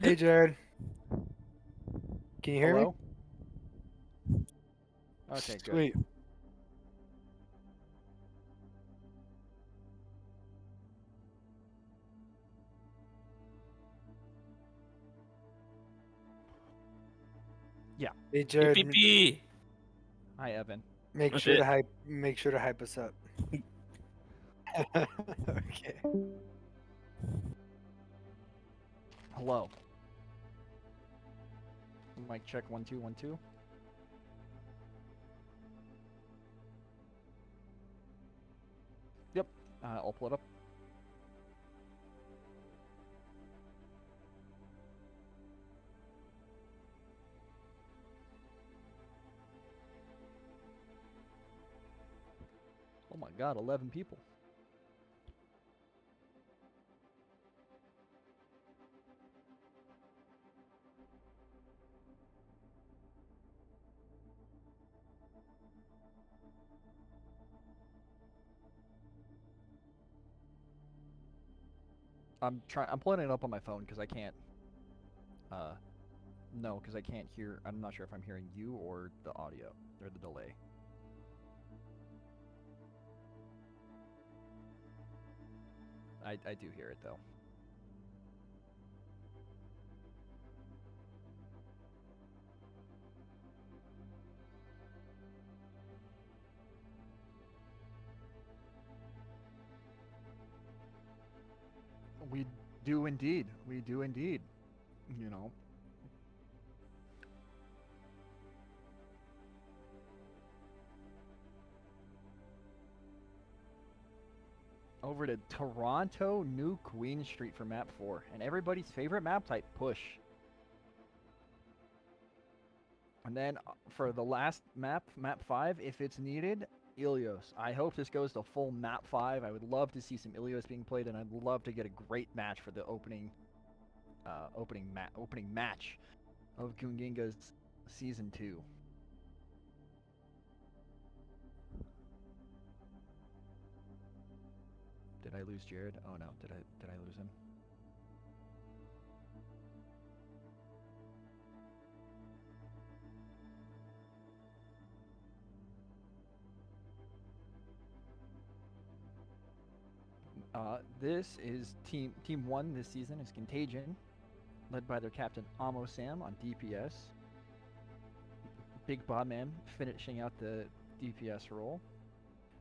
Hey, Jared. Can you hear me? Hello? Okay, good. Sweet. Yeah. Hey, Jared. EPP. Hi, Evan. Make sure to hype us up. Okay. Hello. Mic check 1 2 1 2. Yep. I'll pull it up. God, 11 people. I'm pulling it up on my phone because I can't. No, because I can't hear. I'm not sure if I'm hearing you or the audio or the delay. I do hear it though. We do indeed. We do indeed. You know. Over to Toronto, New Queen Street for map 4. And everybody's favorite map type, push. And then for the last map, map 5, if it's needed, Ilios. I hope this goes to full map 5. I would love to see some Ilios being played, and I'd love to get a great match for the opening match of Gunginga's Season 2. Did I lose Jared? Oh no, did I lose him? This is team 1 this season is Contagion, led by their captain Amo Sam on DPS. Big Bob Man finishing out the DPS role.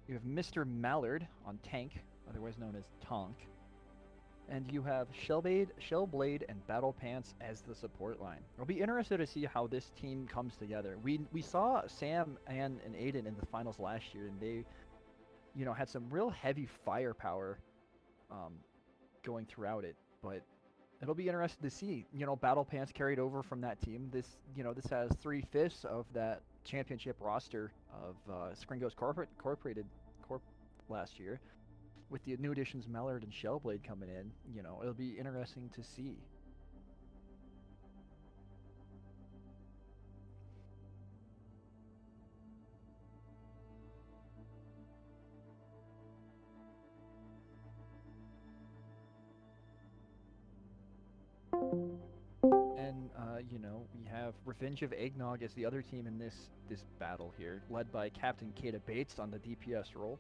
You have Mr. Mallard on tank, otherwise known as Tonk. And you have Shellblade, and Battle Pants as the support line. I'll be interested to see how this team comes together. We saw Sam and Aiden in the finals last year, and they, had some real heavy firepower going throughout it. But it'll be interesting to see. Battle Pants carried over from that team. This has 3/5 of that championship roster of Skringo's Corp last year. With the new additions Mallard and Shellblade coming in, it'll be interesting to see. And we have Revenge of Eggnog as the other team in this battle here, led by Captain Kata Bates on the DPS role.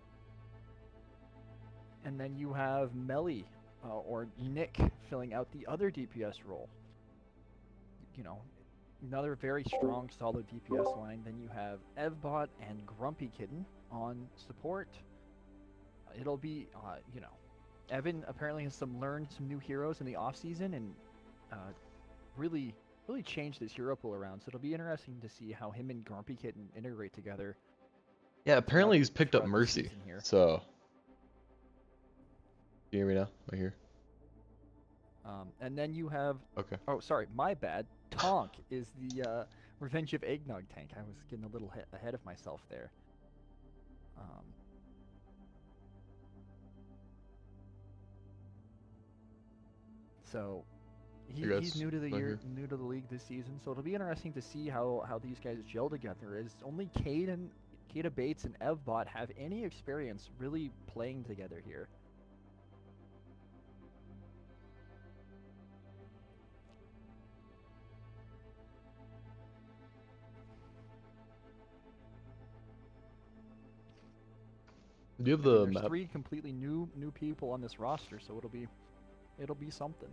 And then you have Melly, or Nick, filling out the other DPS role. Another very strong, solid DPS line. Then you have Evbot and Grumpy Kitten on support. It'll be, Evan apparently has learned some new heroes in the off season and really changed his hero pool around. So it'll be interesting to see how him and Grumpy Kitten integrate together. Yeah, apparently he's picked up Mercy. So, can you hear me now? Am I here? And then you have. Okay. Oh, sorry, my bad. Tonk is the Revenge of Eggnog tank. I was getting a little ahead of myself there. So he's new to the new to the league this season. So it'll be interesting to see how these guys gel together. As only Kata Bates and Evbot have any experience really playing together here. Do you have the there's map? 3 completely new people on this roster, so it'll be something.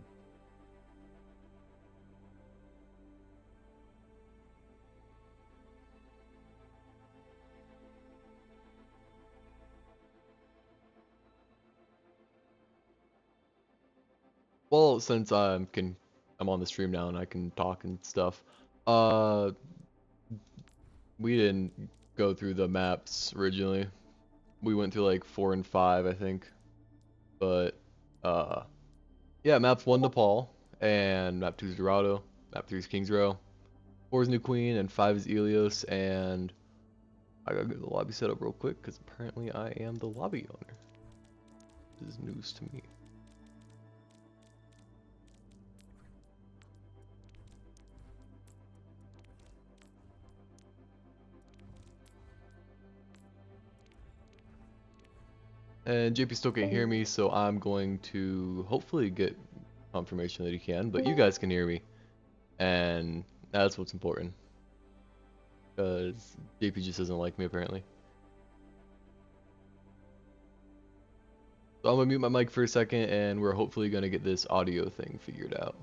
Well, since I'm on the stream now and I can talk and stuff. We didn't go through the maps originally. We went through like 4 and 5, I think. But yeah, maps 1 Nepal, and map 2 is Dorado, map 3 is Kings Row, 4 is New Queen, and 5 is Ilios, and I gotta get the lobby set up real quick because apparently I am the lobby owner. This is news to me. And JP still can't hear me, so I'm going to hopefully get confirmation that he can, but you guys can hear me. And that's what's important. Because JP just doesn't like me apparently. So I'm gonna mute my mic for a second and we're hopefully gonna get this audio thing figured out.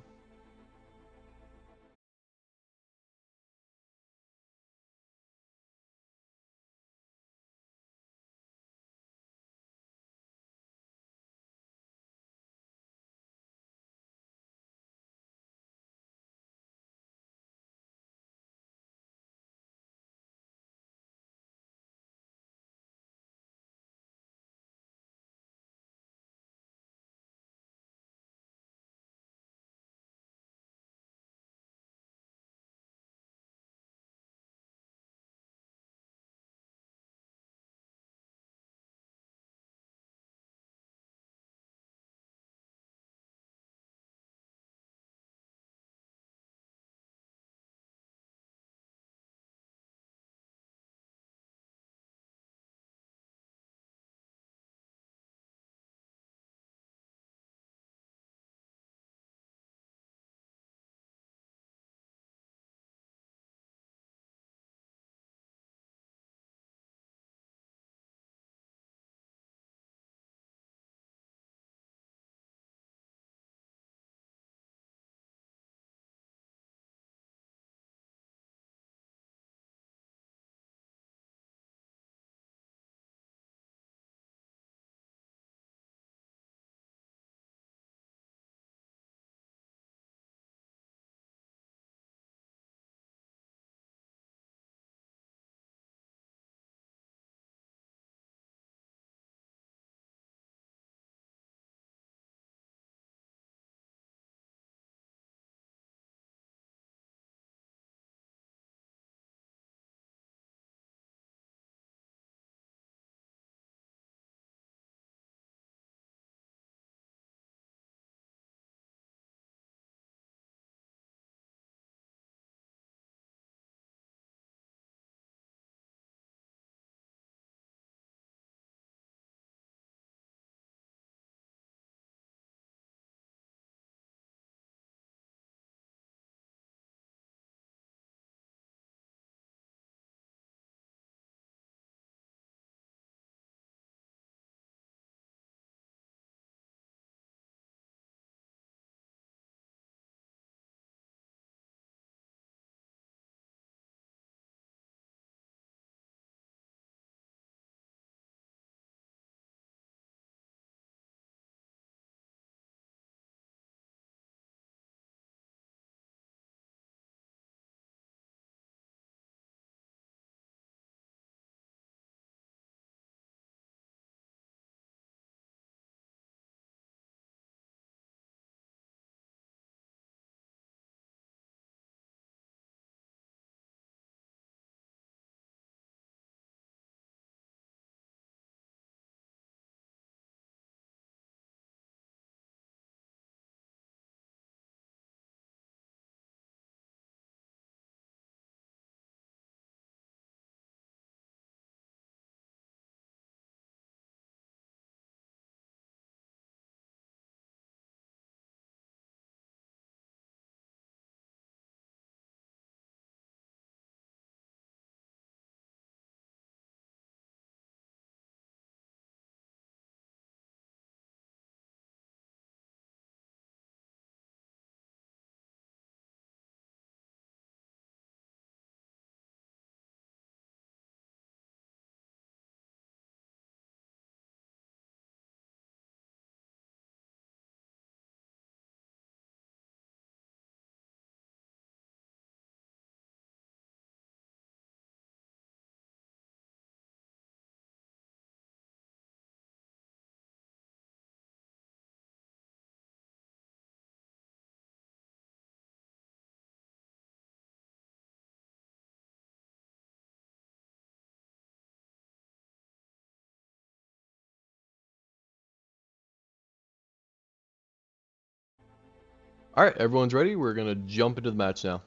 Alright, everyone's ready. We're gonna jump into the match now.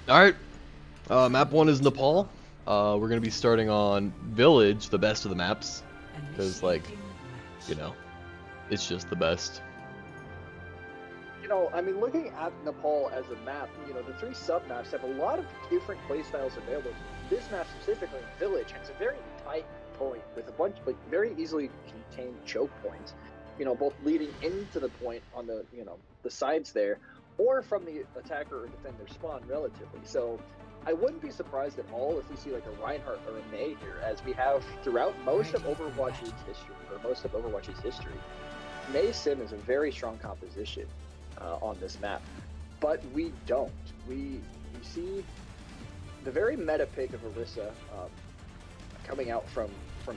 Alright, map 1 is Nepal. We're gonna be starting on Village, the best of the maps. Because, like, you know, it's just the best. You know, I mean, looking at Nepal as a map, you know, the 3 sub-maps have a lot of different playstyles available. This map specifically, Village, has a very tight point with a bunch of, like, very easily contained choke points. You know, both leading into the point on the, you know, the sides there, or from the attacker or defender spawn relatively. So I wouldn't be surprised at all if we see like a Reinhardt or a Mei here, as we have throughout most of Overwatch's history. Mei Sim is a very strong composition on this map, but we don't. We see the very meta pick of Orisa coming out from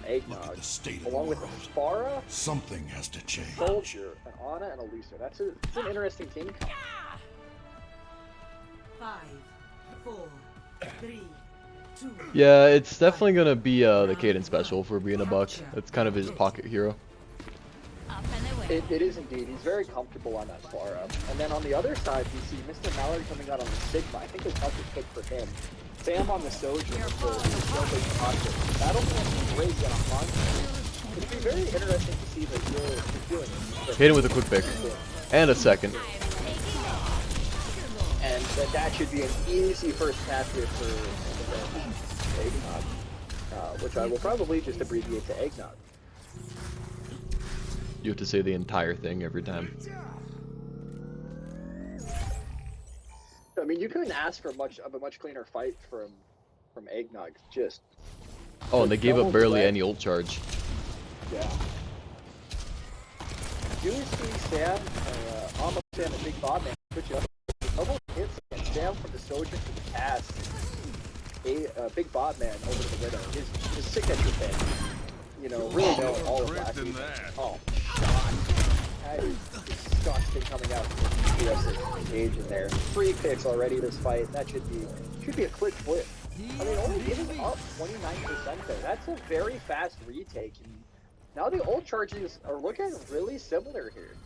Eggnog, along with Farah, something has to change. Soldier, an Ana, and a Lisa. It's an interesting team comp. 5, 4, 3, 2. Yeah, it's definitely gonna be the Caden special for being a buck. That's kind of his pocket hero. It is indeed. He's very comfortable on that Farah. And then on the other side, we see Mr. Mallard coming out on the Sigma. I think it's not the pick for him. Sam on the Sojourn for the Contagion. That'll be crazy on a monster. It'd be very interesting to see that you're doing it. Hit him with a quick pick. And a second. And that should be an easy first capture for Eggnog, which I will probably just abbreviate to Eggnog. You have to say the entire thing every time. I mean, you couldn't ask for a much cleaner fight from Eggnog. Just oh, and they gave up barely any ult charge. Yeah. You see Sam, almost Sam and Big Bob Man put you up. Almost hits and Sam from the Sojourn to the cast. Big Bob Man over to the Widow. His signature thing. You know, really know all of that. Oh, shot. That is disgusting coming out from the DPS Contagion there. 3 picks already this fight. That should be a quick flip. I mean, only giving up 29% there. That's a very fast retake. And now the ult charges are looking really similar here.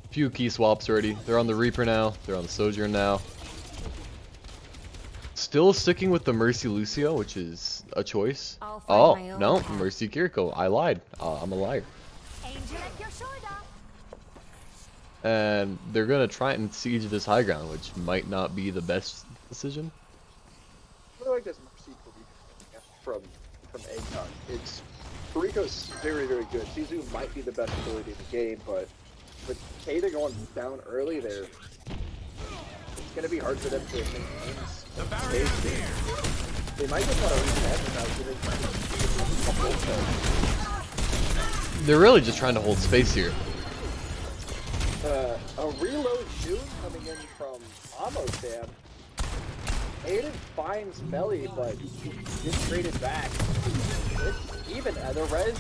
Few key swaps already. They're on the Reaper now. They're on the Sojourn now. Still sticking with the Mercy Lucio, which is a choice. Oh, no, Mercy Kiriko. I lied. I'm a liar. And they're going to try and siege this high ground, which might not be the best decision. I really like this Mercy from Eggnog. Kiriko's very, very good. Sizu might be the best ability in the game, but with Kata going down early there, it's going to be hard for them to maintain space. They might just want to reset. They're really just trying to hold space here. A reload June coming in from Amosam. Aiden finds Melly, but gets traded back. It's even. The res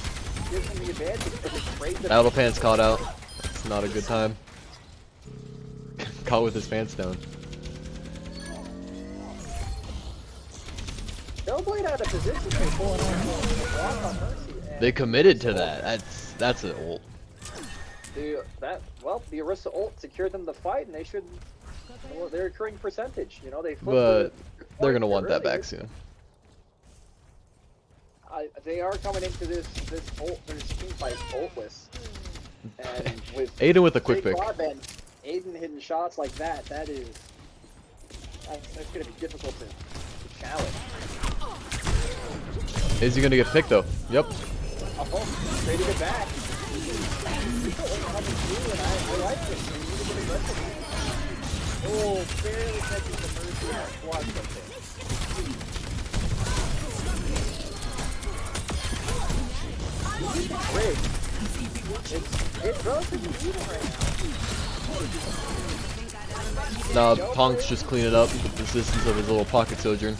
gives him the advantage, but the trade that Battle Pants caught out. It's not a good time. Caught with his pants down. Hellblade out of position to pull it on Mercy. They committed to that. That's an ult. The Orisa ult secured them the fight, and they should. Well, they're accruing percentage. You know, they. But they're gonna want that back soon. They are coming into this ult. There's team fight ultless, and with Aiden with a quick pick. And Aiden hitting shots like that's gonna be difficult to challenge. Is he gonna get picked though? Yep. Oh, traded it back. I like this. Oh, barely catching the Mercy on that squad something. Great. It's relatively even right now. Nah, Tonk's just cleaning up with the assistance of his little pocket Sojourn.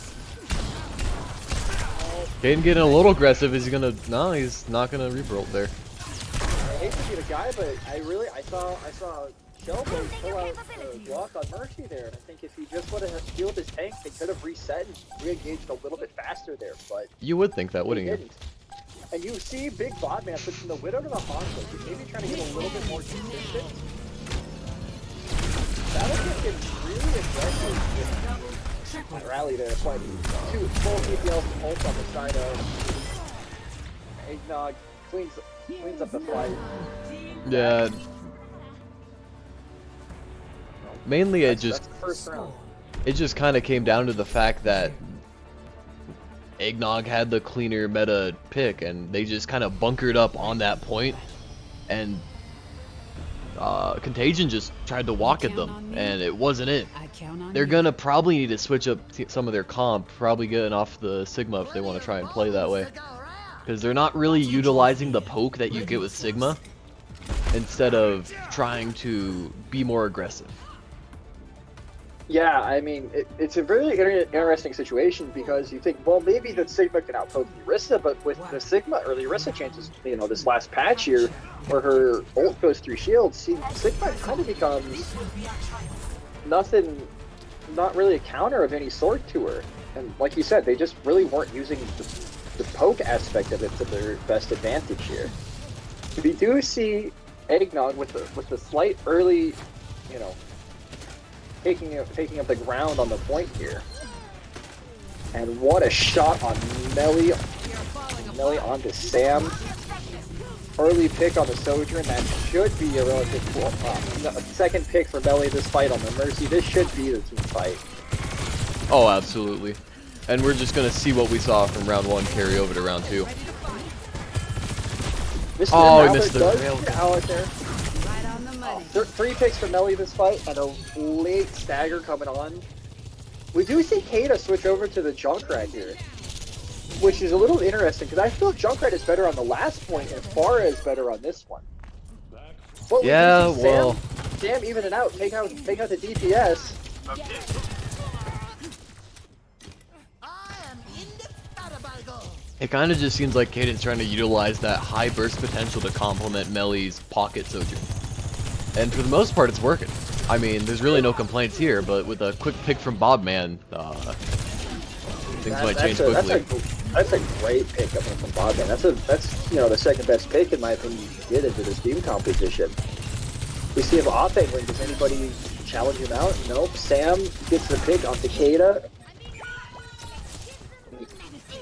Caden getting a little aggressive. Is he gonna? No, he's not gonna Reaper ult there. I hate to be the guy, but I saw Shellblade pull out a block on Mercy there, and I think if he just would have healed his tank, they could have reset and re-engaged a little bit faster there, but You would think that, he wouldn't you? didn't. And you see Big Bodman switching the Widow to the Hanzo. He's maybe trying to get a little bit more consistent. Battlefield gets really aggressive with rally there, playing two full DPLs and ult on the side of Eggnog. Cleans up the fight. Yeah. Mainly That's the first round. it just kind of came down to the fact that Eggnog had the cleaner meta pick, and they just kind of bunkered up on that point, and Contagion just tried to walk at them, and it wasn't it. They're gonna probably need to switch up some of their comp, probably getting off the Sigma if they want to try and play that way, because they're not really utilizing the poke that you get with Sigma, instead of trying to be more aggressive. Yeah, I mean, it's a really interesting situation because you think, well, maybe the Sigma can outpoke the Orisa, but with the Sigma or the Orisa chances, you know, this last patch here, where her ult goes through shields, Sigma kind of becomes nothing, not really a counter of any sort to her. And like you said, they just really weren't using the poke aspect of it to their best advantage here. We do see Eggnog with the slight early, you know, taking up the ground on the point here. And what a shot on Melly onto Sam. Early pick on the Sojourn, that should be a relative second pick for Melly this fight on the Mercy. This should be the team fight. Oh, absolutely. And we're just gonna see what we saw from round 1 carry over to round 2. Oh, he missed the rail. Right on the money. 3 picks for Melly this fight, and a late stagger coming on. We do see Kata switch over to the Junkrat here, which is a little interesting, because I feel Junkrat is better on the last point, and Pharah is better on this one. But Yeah, we do see well... Sam even it out, take out the DPS. It kind of just seems like Kaden's trying to utilize that high burst potential to complement Melly's pocket Sojourn. And for the most part, it's working. I mean, there's really no complaints here, but with a quick pick from Bobman, things might change quickly. That's a great pick coming from Bobman. That's you know, the second best pick in my opinion to get into this team composition. We see him off angling. Does anybody challenge him out? Nope. Sam gets the pick on Takeda.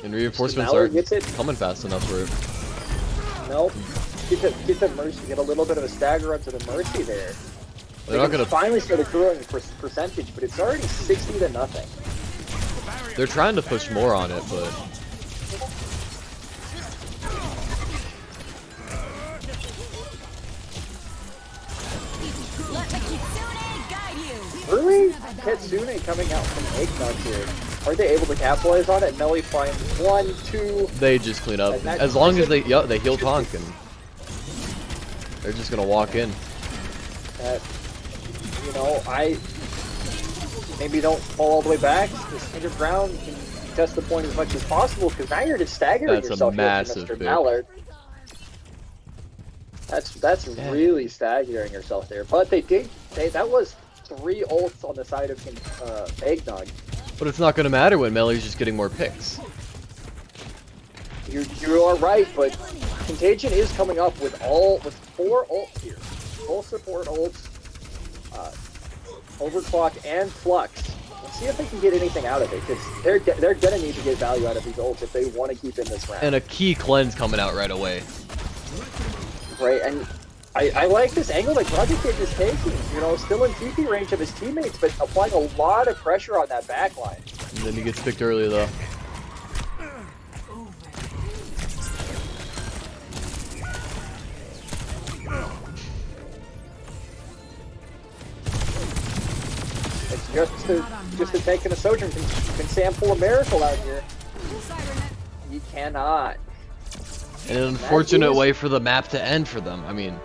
And reinforcements Mallard aren't gets it. coming fast enough for it. Nope. Get the Mercy. Get a little bit of a stagger onto the Mercy there. They're not gonna. Finally start accruing percentage, but it's already 60-0. They're trying to push more on it, but Really? Kitsune coming out from Eggnog here. Are they able to capitalize on it? Melly finds 1, 2. they just clean up. As long as they heal Tonk, and they're just gonna walk in. You know, I maybe don't fall all the way back. Just stand your ground and test the point as much as possible, because now you're just staggering That's a yourself here, massive Mr. pick. Mallard. That's really staggering yourself there. But that was 3 ults on the side of Eggnog. But it's not gonna matter when Melly's just getting more picks. You are right, but Contagion is coming up with 4 ults here. Full support ults, Overclock, and Flux. Let's see if they can get anything out of it, because they're gonna need to get value out of these ults if they want to keep in this round. And a key cleanse coming out right away. Right, and I like this angle that Project Kid is taking. You know, still in TP range of his teammates, but applying a lot of pressure on that backline. And then he gets picked early though. It's just to take in a Sojourn. Can Sam pull a miracle out here? He cannot. And an unfortunate way for the map to end for them. I mean,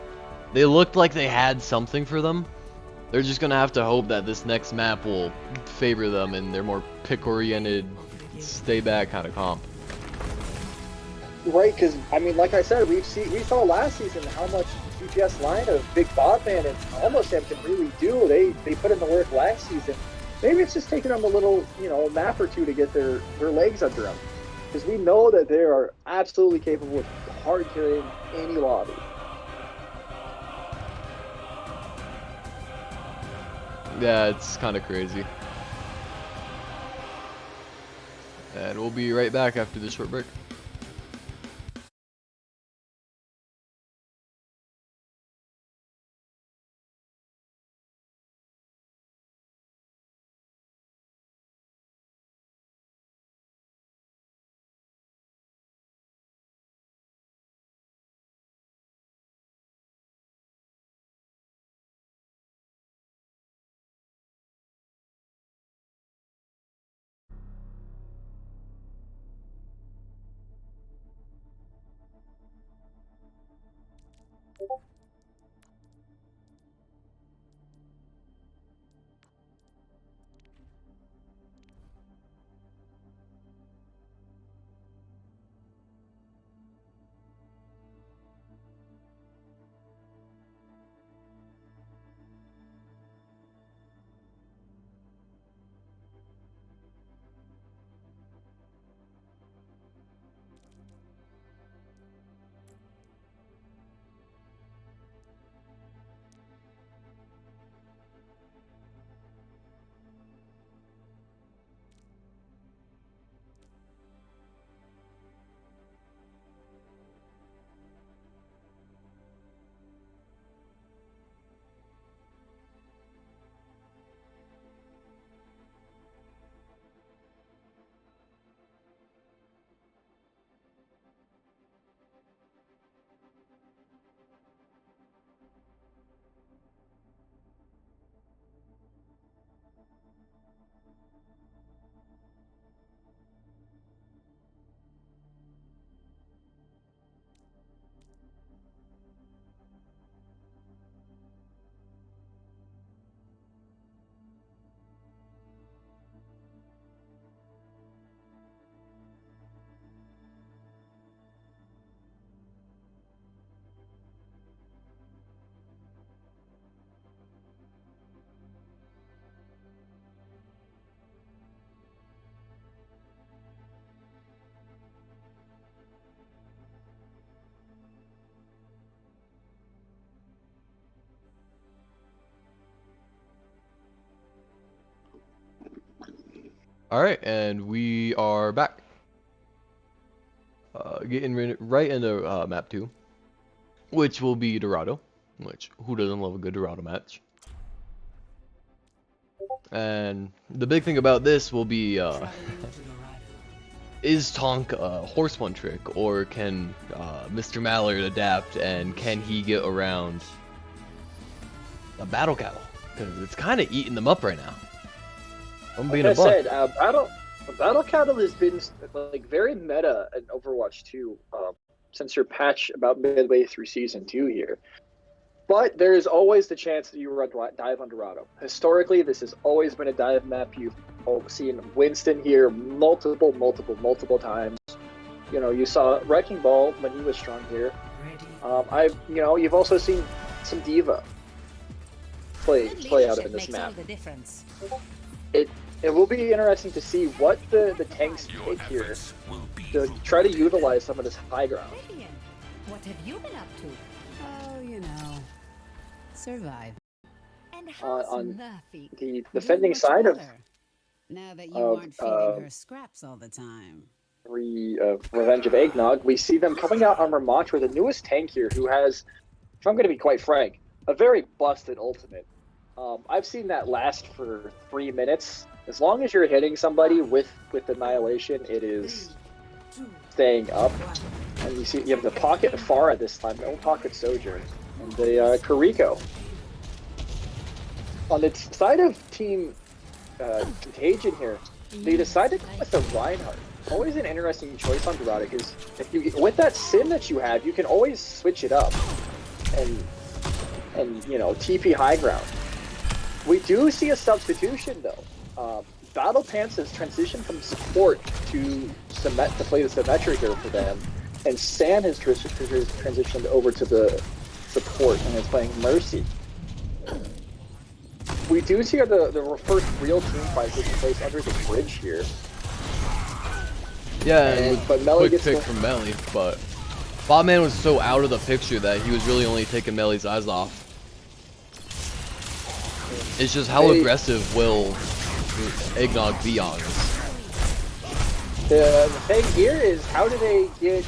they looked like they had something for them. They're just gonna have to hope that this next map will favor them and they're more pick-oriented, stay back kind of comp. Right, because I mean, like I said, we saw last season how much DPS line of Big Bobman and Almost Sam can really do. They put in the work last season. Maybe it's just taking them a little, a map or two to get their legs under them, because we know that they are absolutely capable of hard carrying any lobby. Yeah, it's kind of crazy. And we'll be right back after this short break. Alright, and we are back. Getting right into map 2, which will be Dorado, which, who doesn't love a good Dorado match? And the big thing about this will be, is Tonk a horse one trick, or can Mr. Mallard adapt, and can he get around a battle cattle? Because it's kind of eating them up right now. I'm being like a buck. I said, battle cattle has been like very meta in Overwatch 2 since your patch about midway through season 2 here. But there is always the chance that you run dive on Dorado. Historically, this has always been a dive map. You've seen Winston here multiple times. You saw Wrecking Ball when he was strong here. You've also seen some D.Va play out in this map. It will be interesting to see what the tanks take here to try to utilize some of this high ground. What have you been up to? Oh, survive. And on the defending side of now that you aren't feeding her scraps all the time. Revenge of Eggnog, we see them coming out on Ramattra, the newest tank here, who has, if I'm going to be quite frank, a very busted ultimate. I've seen that last for 3 minutes. As long as you're hitting somebody with Annihilation, it is staying up. And you have the Pocket Pharah this time, no Pocket Sojourn, and the Kariko. On the side of Team Contagion here, they decided to go with the Reinhardt. Always an interesting choice on Dorado, because with that sim that you have, you can always switch it up and TP high ground. We do see a substitution though. Battle Pants has transitioned from support to play the Symmetric here for them. and Sam has transitioned over to the support and is playing Mercy. We do see the first real team fight taking place under the bridge here. Yeah, and but with Melly quick gets pick from Melly, but Bobman was so out of the picture that he was really only taking Melly's eyes off. It's just how aggressive will Eggnog be on this? The thing here is how do they get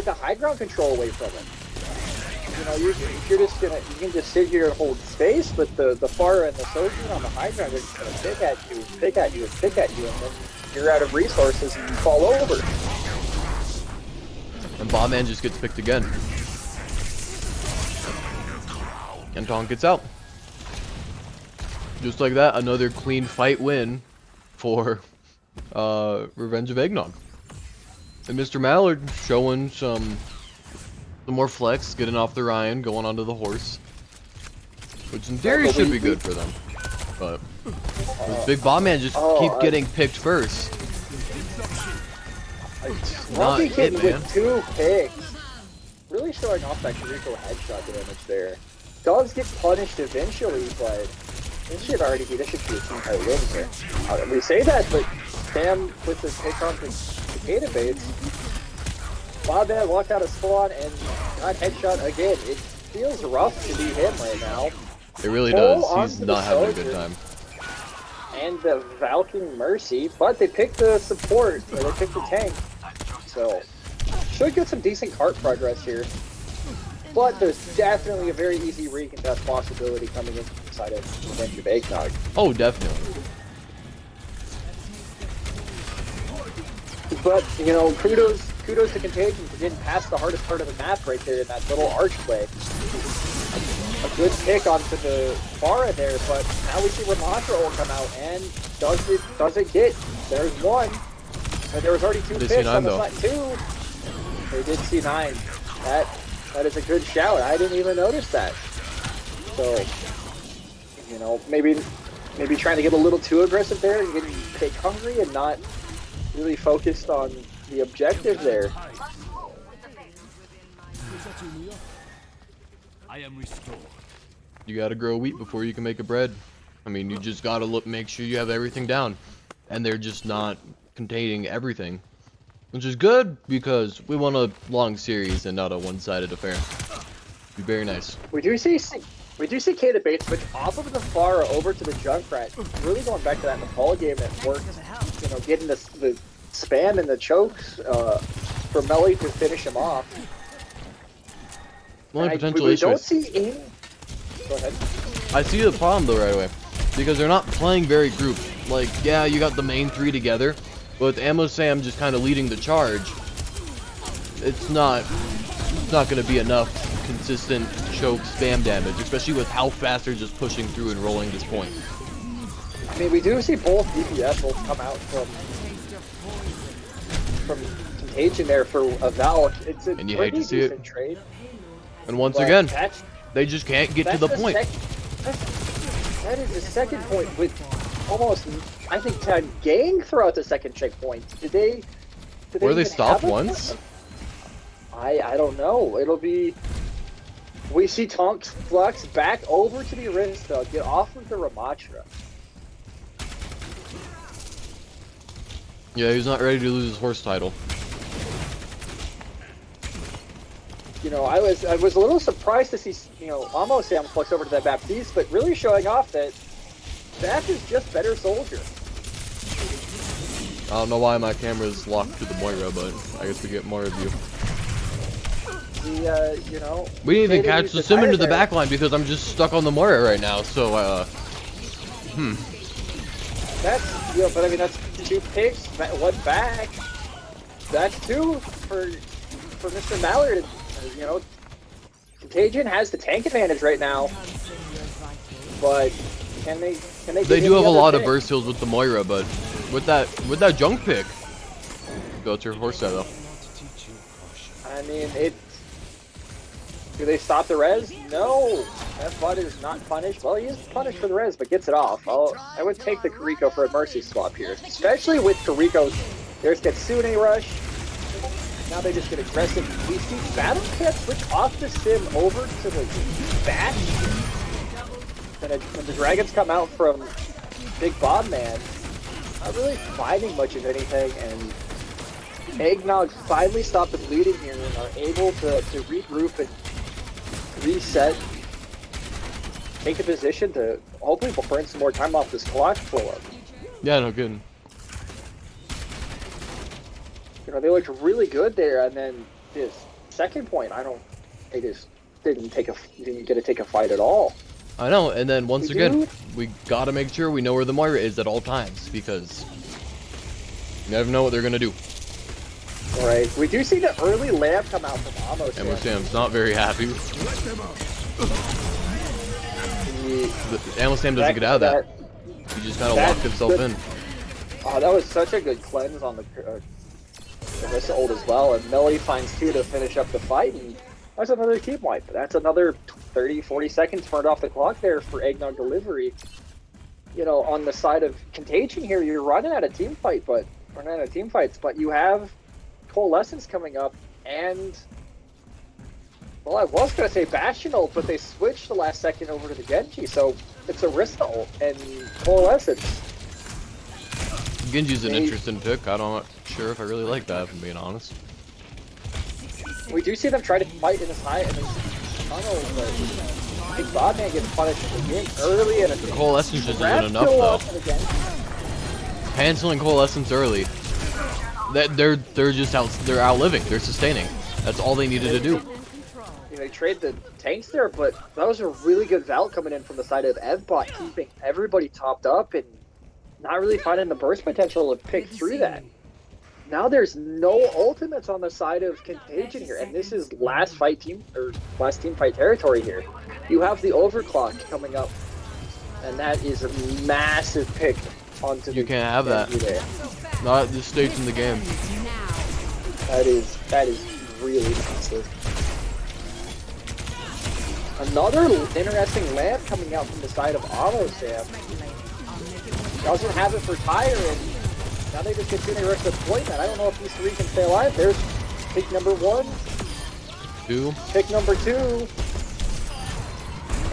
the high ground control away from it? You know, you're just gonna you can just sit here and hold space, but the Pharah and the Sojourn on the high ground are just gonna pick at you, and pick at you, and pick at you, and then you're out of resources and you fall over. And Bobman just gets picked again. And Tonk gets out. Just like that, another clean fight win for Revenge of Eggnog. And Mr. Mallard showing some more flex, getting off the Ryan, going onto the horse. Which in theory should be good for them. But Big Bobman just keep getting picked first. Not Rocky hit, hitting man. with 2 picks. Really showing off that Kiriko headshot damage there. Does get punished eventually, but this should be a team fight win here. We say that, but Sam with the pick on the cicada baits. Bobman walked out of spawn and got headshot again. It feels rough to be him right now. It really does. He's not having a good time. And the Valkyrie Mercy, but they picked the support, or they picked the tank. So, should get some decent cart progress here. But there's definitely a very easy recontest possibility coming inside of Revenge of Eggnog. Oh, definitely. But, you know, kudos to Contagion for getting past the hardest part of the map right there in that little archway. A good pick onto the Pharah there, but now we see Ramatra will come out, and does it get? There's one. And there was already 2 picks on the side. 2. They did see 9. That is a good shout. I didn't even notice that. So, you know, maybe trying to get a little too aggressive there and getting pick hungry and not really focused on the objective there. I am restored. You gotta grow wheat before you can make a bread. I mean, you just gotta make sure you have everything down. And they're just not containing everything. Which is good, because we want a long series and not a one-sided affair. Be very nice. We do see Kata Bates switch off of the Pharah over to the Junkrat. Really going back to that Nepal game that worked, you know, getting the spam and the chokes for Melly to finish him off. Only potential we issue don't is, see any... Go ahead. I see the problem though right away. Because they're not playing very grouped. Like, yeah, you got the main 3 together, but with Ammo Sam just kind of leading the charge, it's not going to be enough consistent choke spam damage, especially with how fast they're just pushing through and rolling this point. I mean, we do see both DPS will come out from Contagion there for a Valk. It's a And you pretty hate to see decent it. trade. And once But again, they just can't get to the point. That is the second point with almost, I think, 10 gang throughout the second checkpoint. Did they Were they even stopped have it? once? I don't know. It'll be... We see Tonk's flux back over to the Arista, get off of the Ramatra. Yeah, he's not ready to lose his horse title. You know, I was a little surprised to see, you know, almost Sam flux over to that Baptiste, but really showing off that Bap is just better soldier. I don't know why my camera's locked to the Moira, but I guess we get more of you. You know... We didn't even catch the sim into the there. backline because I'm just stuck on the Moira right now, so, That's, you know, but I mean, that's 2 picks, 1 back. That's 2 for Mr. Mallard. You know, Contagion has the tank advantage right now, but can they? They do have a lot of burst heals with the Moira, but with that junk pick, go to your horse side though. I mean, do they stop the res? No, that bot is not punished. Well, he is punished for the res, but gets it off. I would take the Kiriko for a mercy swap here, especially with Kiriko's. There's Kitsune rush. Now they just get aggressive. We see Battle Cat switch off the sim over to the Bash. And when the Dragons come out from Big Bob Man, not really finding much of anything, and Eggnog finally stop the bleeding here and are able to regroup and reset, take a position to hopefully burn some more time off this clock flow up. Yeah, no kidding. You know, they looked really good there, and then this second point, they just didn't get to take a fight at all. I know, and then once again, we gotta make sure we know where the Moira is at all times, because you never know what they're gonna do. Right, we do see the early lamp come out from Amos. And Sam's not very happy. Amos Sam doesn't get out of that. He just kind of locked himself in. Oh, that was such a good cleanse on the Arissa ult as well, and Melody finds 2 to finish up the fight, and that's another team wipe. That's another 30-40 seconds turned off the clock there for Eggnog delivery. You know, on the side of Contagion here, you're running out of team fights, but you have Coalescence coming up, and well, I was gonna say Bastion ult, but they switched the last second over to the Genji, so it's Arissa ult and Coalescence. Genji's an interesting pick. I'm not sure if I really like that, if I'm being honest. We do see them try to fight in this high and this tunnel, but Big Bob Man gets punished again early, and the Coalescence isn't enough though. Canceling Coalescence early. They're outliving. They're sustaining. That's all they needed to do. You know, they trade the tanks there, but that was a really good Val coming in from the side of Evbot, keeping everybody topped up and not really finding the burst potential to pick through that. Now there's no ultimates on the side of Contagion here, and this is last team fight territory here. You have the overclock coming up, and that is a massive pick onto the. You can't have that. There. Not at this stage in the game. That is really massive. Another interesting lamp coming out from the side of Auto Sam. Doesn't have it for Tyre, and now they just continue to rush the point. I don't know if these 3 can stay alive. There's pick number 1. 2. Pick number 2.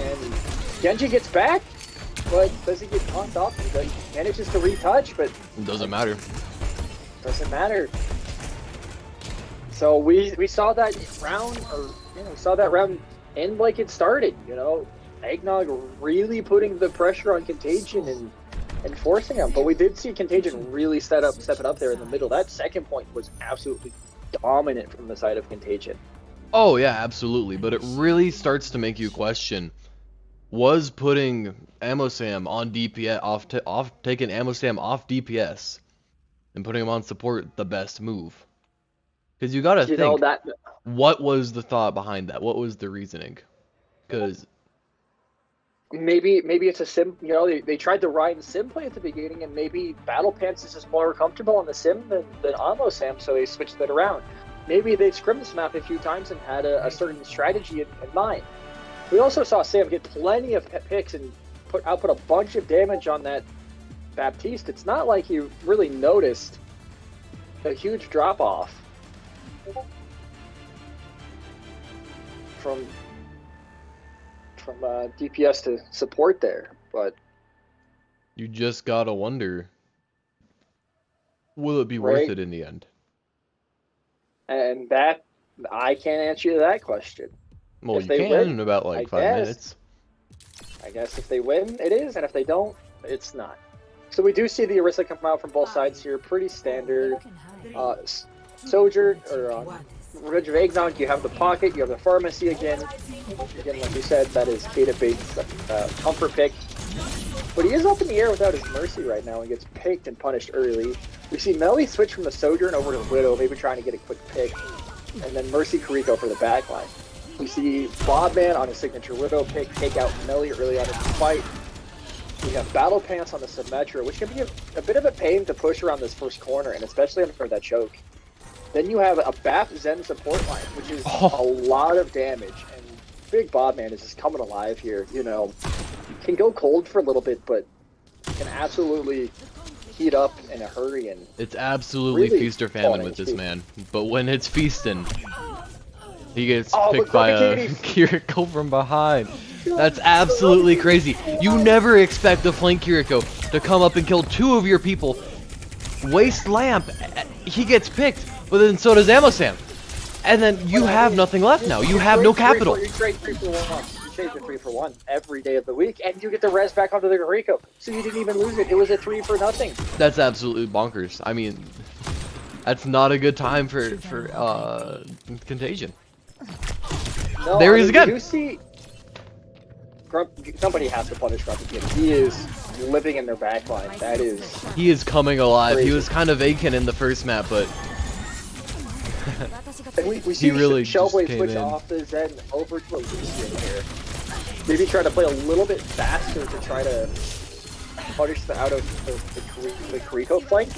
And Genji gets back, but does he get knocked off? He manages to retouch, but It doesn't matter. Doesn't matter. So we saw that round, saw that round end like it started. You know, Eggnog really putting the pressure on Contagion and forcing him. But we did see Contagion really step it up there in the middle. That second point was absolutely dominant from the side of Contagion. Oh yeah, absolutely. But it really starts to make you question: was putting Amosam on DPS taking Amosam off DPS and putting him on support the best move? Because you gotta think, what was the thought behind that? What was the reasoning? Because maybe it's a sim. You know, they tried the Ryan sim play at the beginning, and maybe Battle Pants is just more comfortable on the sim than Amo Sam, so they switched it around. Maybe they scrimmed this map a few times and had a certain strategy in mind. We also saw Sam get plenty of picks and output a bunch of damage on that Baptiste. It's not like you really noticed a huge drop off from DPS to support there, but you just gotta wonder, will it be worth it in the end? And that I can't answer you that question. Well, you can in about like 5 minutes. I guess if they win, it is, and if they don't, it's not. So we do see the Orisa come out from both sides here, pretty standard. Soldier, or Revenge of Eggnog, you have the pocket, you have the pharmacy again. Again, like you said, that is Kata Bates' comfort pick. But he is up in the air without his Mercy right now and gets picked and punished early. We see Melly switch from the Sojourn over to the Widow, maybe trying to get a quick pick. And then Mercy Kariko for the backline. We see Bobman on his signature Widow pick take out Melly early on in the fight. We have Battle Pants on the Symmetra, which can be a bit of a pain to push around this first corner, and especially under that choke. Then you have a Bap Zen support line, which is a lot of damage, and Big Bobman is just coming alive here. You know, can go cold for a little bit, but can absolutely heat up in a hurry and It's absolutely really feast or famine fall with this into- man. But when it's feasting, he gets Oh, picked but by a Grumpy Kiriko from behind. That's absolutely crazy. You never expect a flank Kiriko to come up and kill 2 of your people. Waste lamp. He gets picked, but then so does Amosam. And then you have nothing left now. You have no capital. You trade 3 for 1. You trade the 3 for 1 every day of the week, and you get the res back onto the Rico. So you didn't even lose it. It was a 3 for nothing. That's absolutely bonkers. I mean, that's not a good time for Contagion. No, There I he is mean, again. You see, somebody has to punish Grumpy Kitty. He is living in their backline. That is. He is coming alive. He Crazy. was kind of vacant in the first map, but And we see really just Shellblade came switch in. off the Zen over to a Lucian here. Maybe try to play a little bit faster to try to punish the out of the Kiriko flank.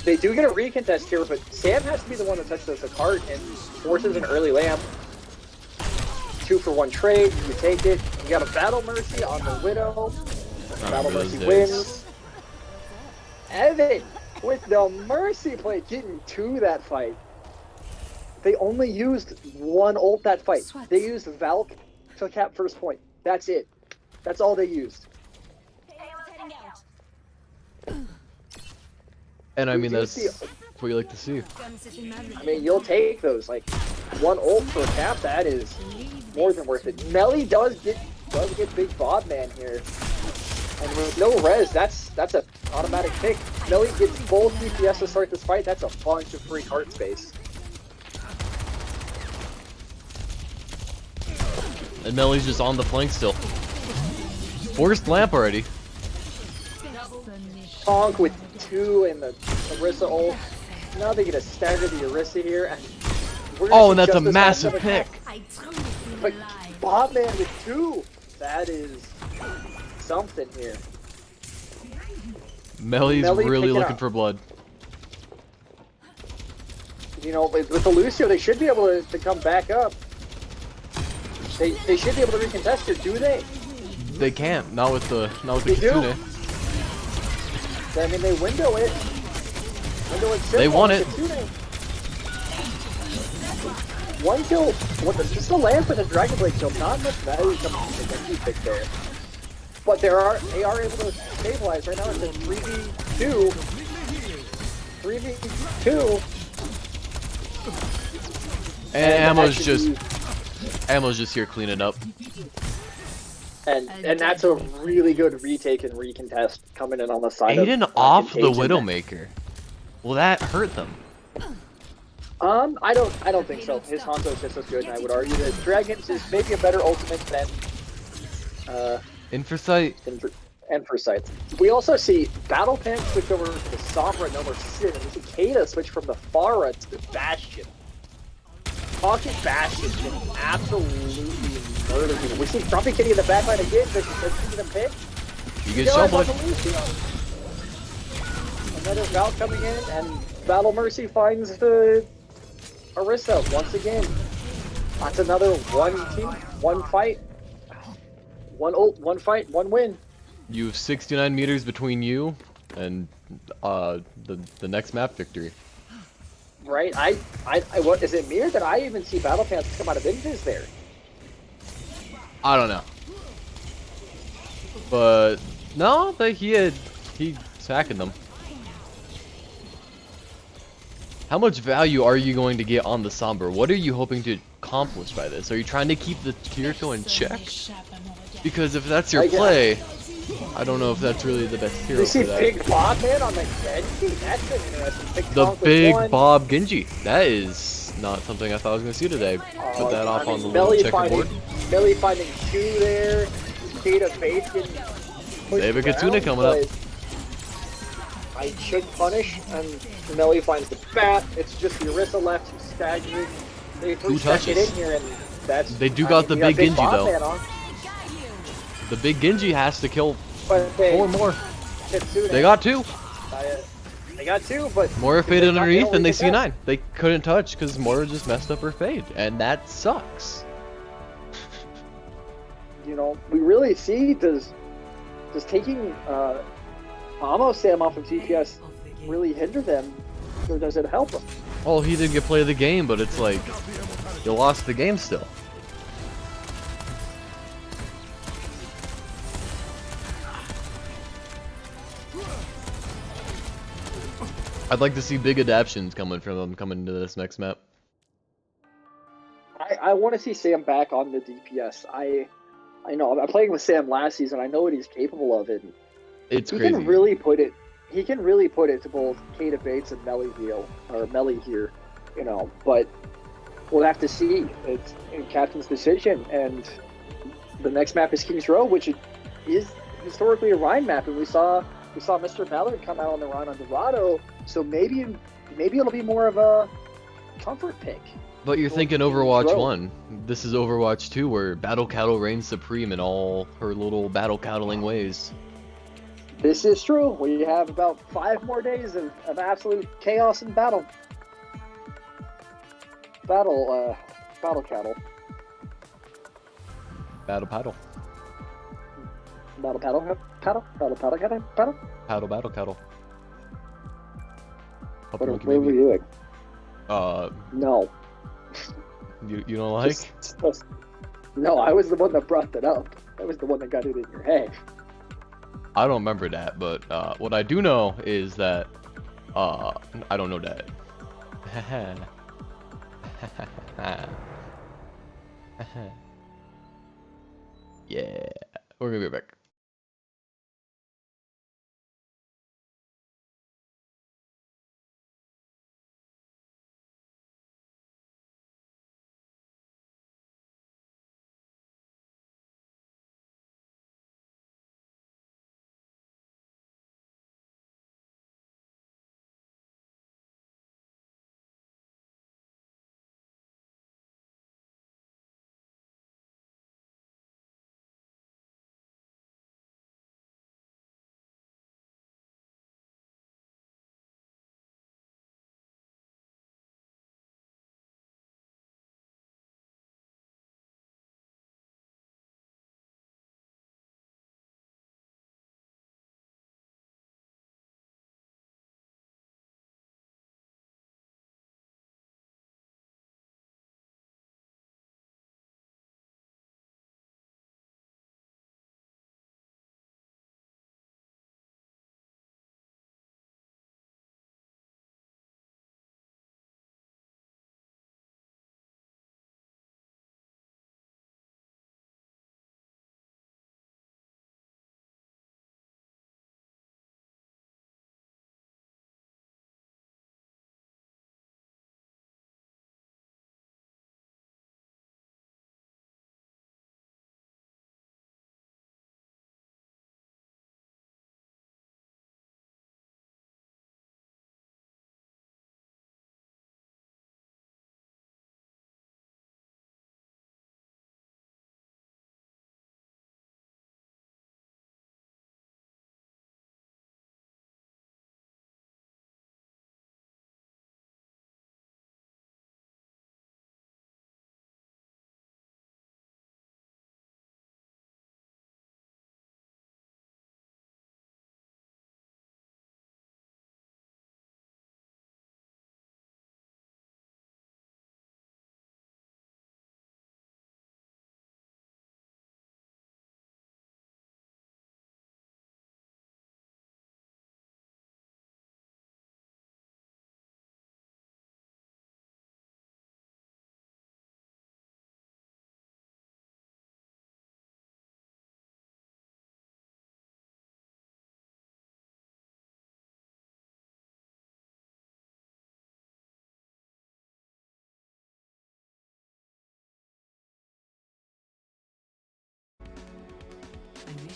They do get a recontest here, but Sam has to be the one that touches the cart and forces an early lamp. 2 for 1 trade, you take it. You got a Battle Mercy on the Widow. Battle those Mercy days. wins. Evan with the Mercy play getting to that fight. They only used 1 ult that fight. They used Valk to cap first point. That's it. That's all they used. and I mean You that's see- what you like to see. I mean, you'll take those. Like, 1 ult for a cap, that is more than worth it. Melly does get Big Bob Man here. And with no res, that's an automatic pick. Melly gets both DPS to start this fight. That's a bunch of free card space. And Melly's just on the flank still. Forced lamp already. Tonk with 2 and the Orisa ult. Now they get to stagger the Orisa here. And we're gonna Oh, see and that's a Justice have massive another pick. But Bobman with 2. That is something here. Melly's Melly really picking looking up. for blood. You know, with the Lucio, they should be able to come back up. They should be able to recontest here, do they? They can't. Not with the They do. Kitsune. I mean, they window it. Window it. They simple won with it. Kitsune. 1 kill. Just a land for the Dragon Blade kill. Not much value coming from the Genji pick there. But they are able to stabilize right now. It's a 3v2. 3v2. And that Ammo's should just be- Ammo's just here cleaning up. And that's a really good retake and recontest coming in on the side Aiden of off the Contagion. Widowmaker. Will that hurt them? I don't think so. His Hanzo is just as good, and I would argue that Dragon's is maybe a better ultimate than Inforesight. Foresight. We also see Battle Pan switch over to the Sombra No More Sin, and we see Kata switch from the Pharah to the Bastion. Pocket Bastion can absolutely murder people. We see Grumpy Kitty in the backline again, but she's keeping him picked. You get Guys, Shellblade. on the Lucio. Another Val coming in, and Battle Mercy finds the Orisa once again. That's another 1 team, 1 fight. 1 ult, 1 fight, 1 win. You have 69 meters between you and the next map victory. Right? What is it me or did I even see Battle Pants come out of Invis there? I don't know. But no, he's hacking them. How much value are you going to get on the Sombra? What are you hoping to accomplish by this? Are you trying to keep the Kiriko in check? Because if that's your play, I don't know if that's really the best hero You for see that. Big Bob Man on the Genji? That's an interesting pick. The Tonk with big 1. Bob Genji. That is not something I thought I was going to see today. Put that off on the little Melly checkerboard. Melly finding 2 there. Kata Bacon. They have a Kitsune coming up. I should punish, and Melly finds the bat. It's just the Orisa left who's staggering. They Who stuck it touches? in here, and that's. They do got the we big Genji, Bob though. Man on, The big Genji has to kill but 4 more. Kitsune, They got 2. They got 2, but Mora they faded got underneath and they recontest. C9. They couldn't touch because Mora just messed up her fade. And that sucks. You know, we really see does taking almost Sam off of DPS really hinder them, or does it help them? Oh, he didn't get play of the game, but it's like you lost the game still. I'd like to see big adaptions coming from them coming into this next map. I want to see Sam back on the DPS. I know I'm playing with Sam last season. I know what he's capable of, and It's he crazy. can really put it. He can really put it to both Kata Bates and Melly here, you know. But we'll have to see. It's Captain's decision, and the next map is King's Row, which is historically a Rhine map, and we saw Mr. Mallard come out on the Rhine on Dorado. So maybe it'll be more of a comfort pick. But you're thinking Overwatch 1. This is Overwatch 2, where Battle Cattle reigns supreme in all her little battle cattling ways. This is true. We have about 5 more days of absolute chaos and battle. Battle cattle. Battle paddle. Battle cattle. Paddle battle cattle. What are we doing? No. You don't like? No, I was the one that brought that up. I was the one that got it in your head. I don't remember that, but what I do know is that I don't know that. Yeah, we're gonna be back.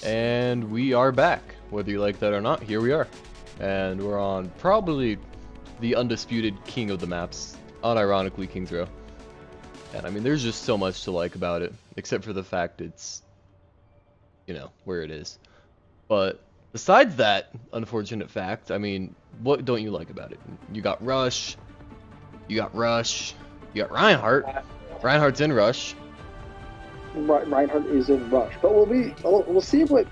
And we are back. Whether you like that or not, here we are. And we're on probably the undisputed king of the maps, unironically King's Row. And I mean, there's just so much to like about it, except for the fact it's, you know, where it is. But besides that unfortunate fact, I mean, what don't you like about it? You got Rush, you got Reinhardt. Reinhardt's in Rush. Reinhardt is in Rush, but we'll see what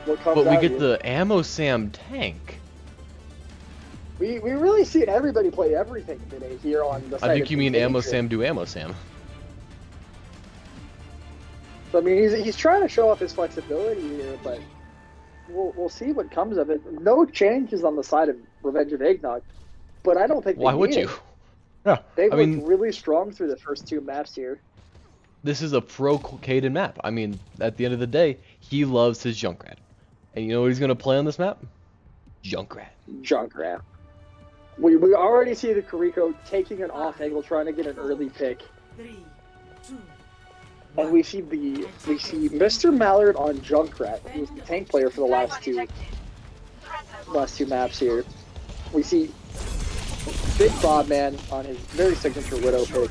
what comes But we out get here. the Ammo Sam tank. We really seen everybody play everything today here on the side I think of you mean Ammo Contagion. Sam do Ammo Sam. So I mean, he's trying to show off his flexibility here, but we'll see what comes of it. No changes on the side of Revenge of Eggnog, but I don't think Why they would need you? it. Yeah, They've I looked mean, really strong through the first 2 maps here. this is a pro Caden map. I mean, at the end of the day, he loves his Junkrat. And you know what he's gonna play on this map? Junkrat. Junkrat. We already see the Kariko taking an off angle, trying to get an early pick. 3, 2, And we see Mr. Mallard on Junkrat, who's the tank player for the last two maps here. We see Big Bob Man on his very signature Widow pick.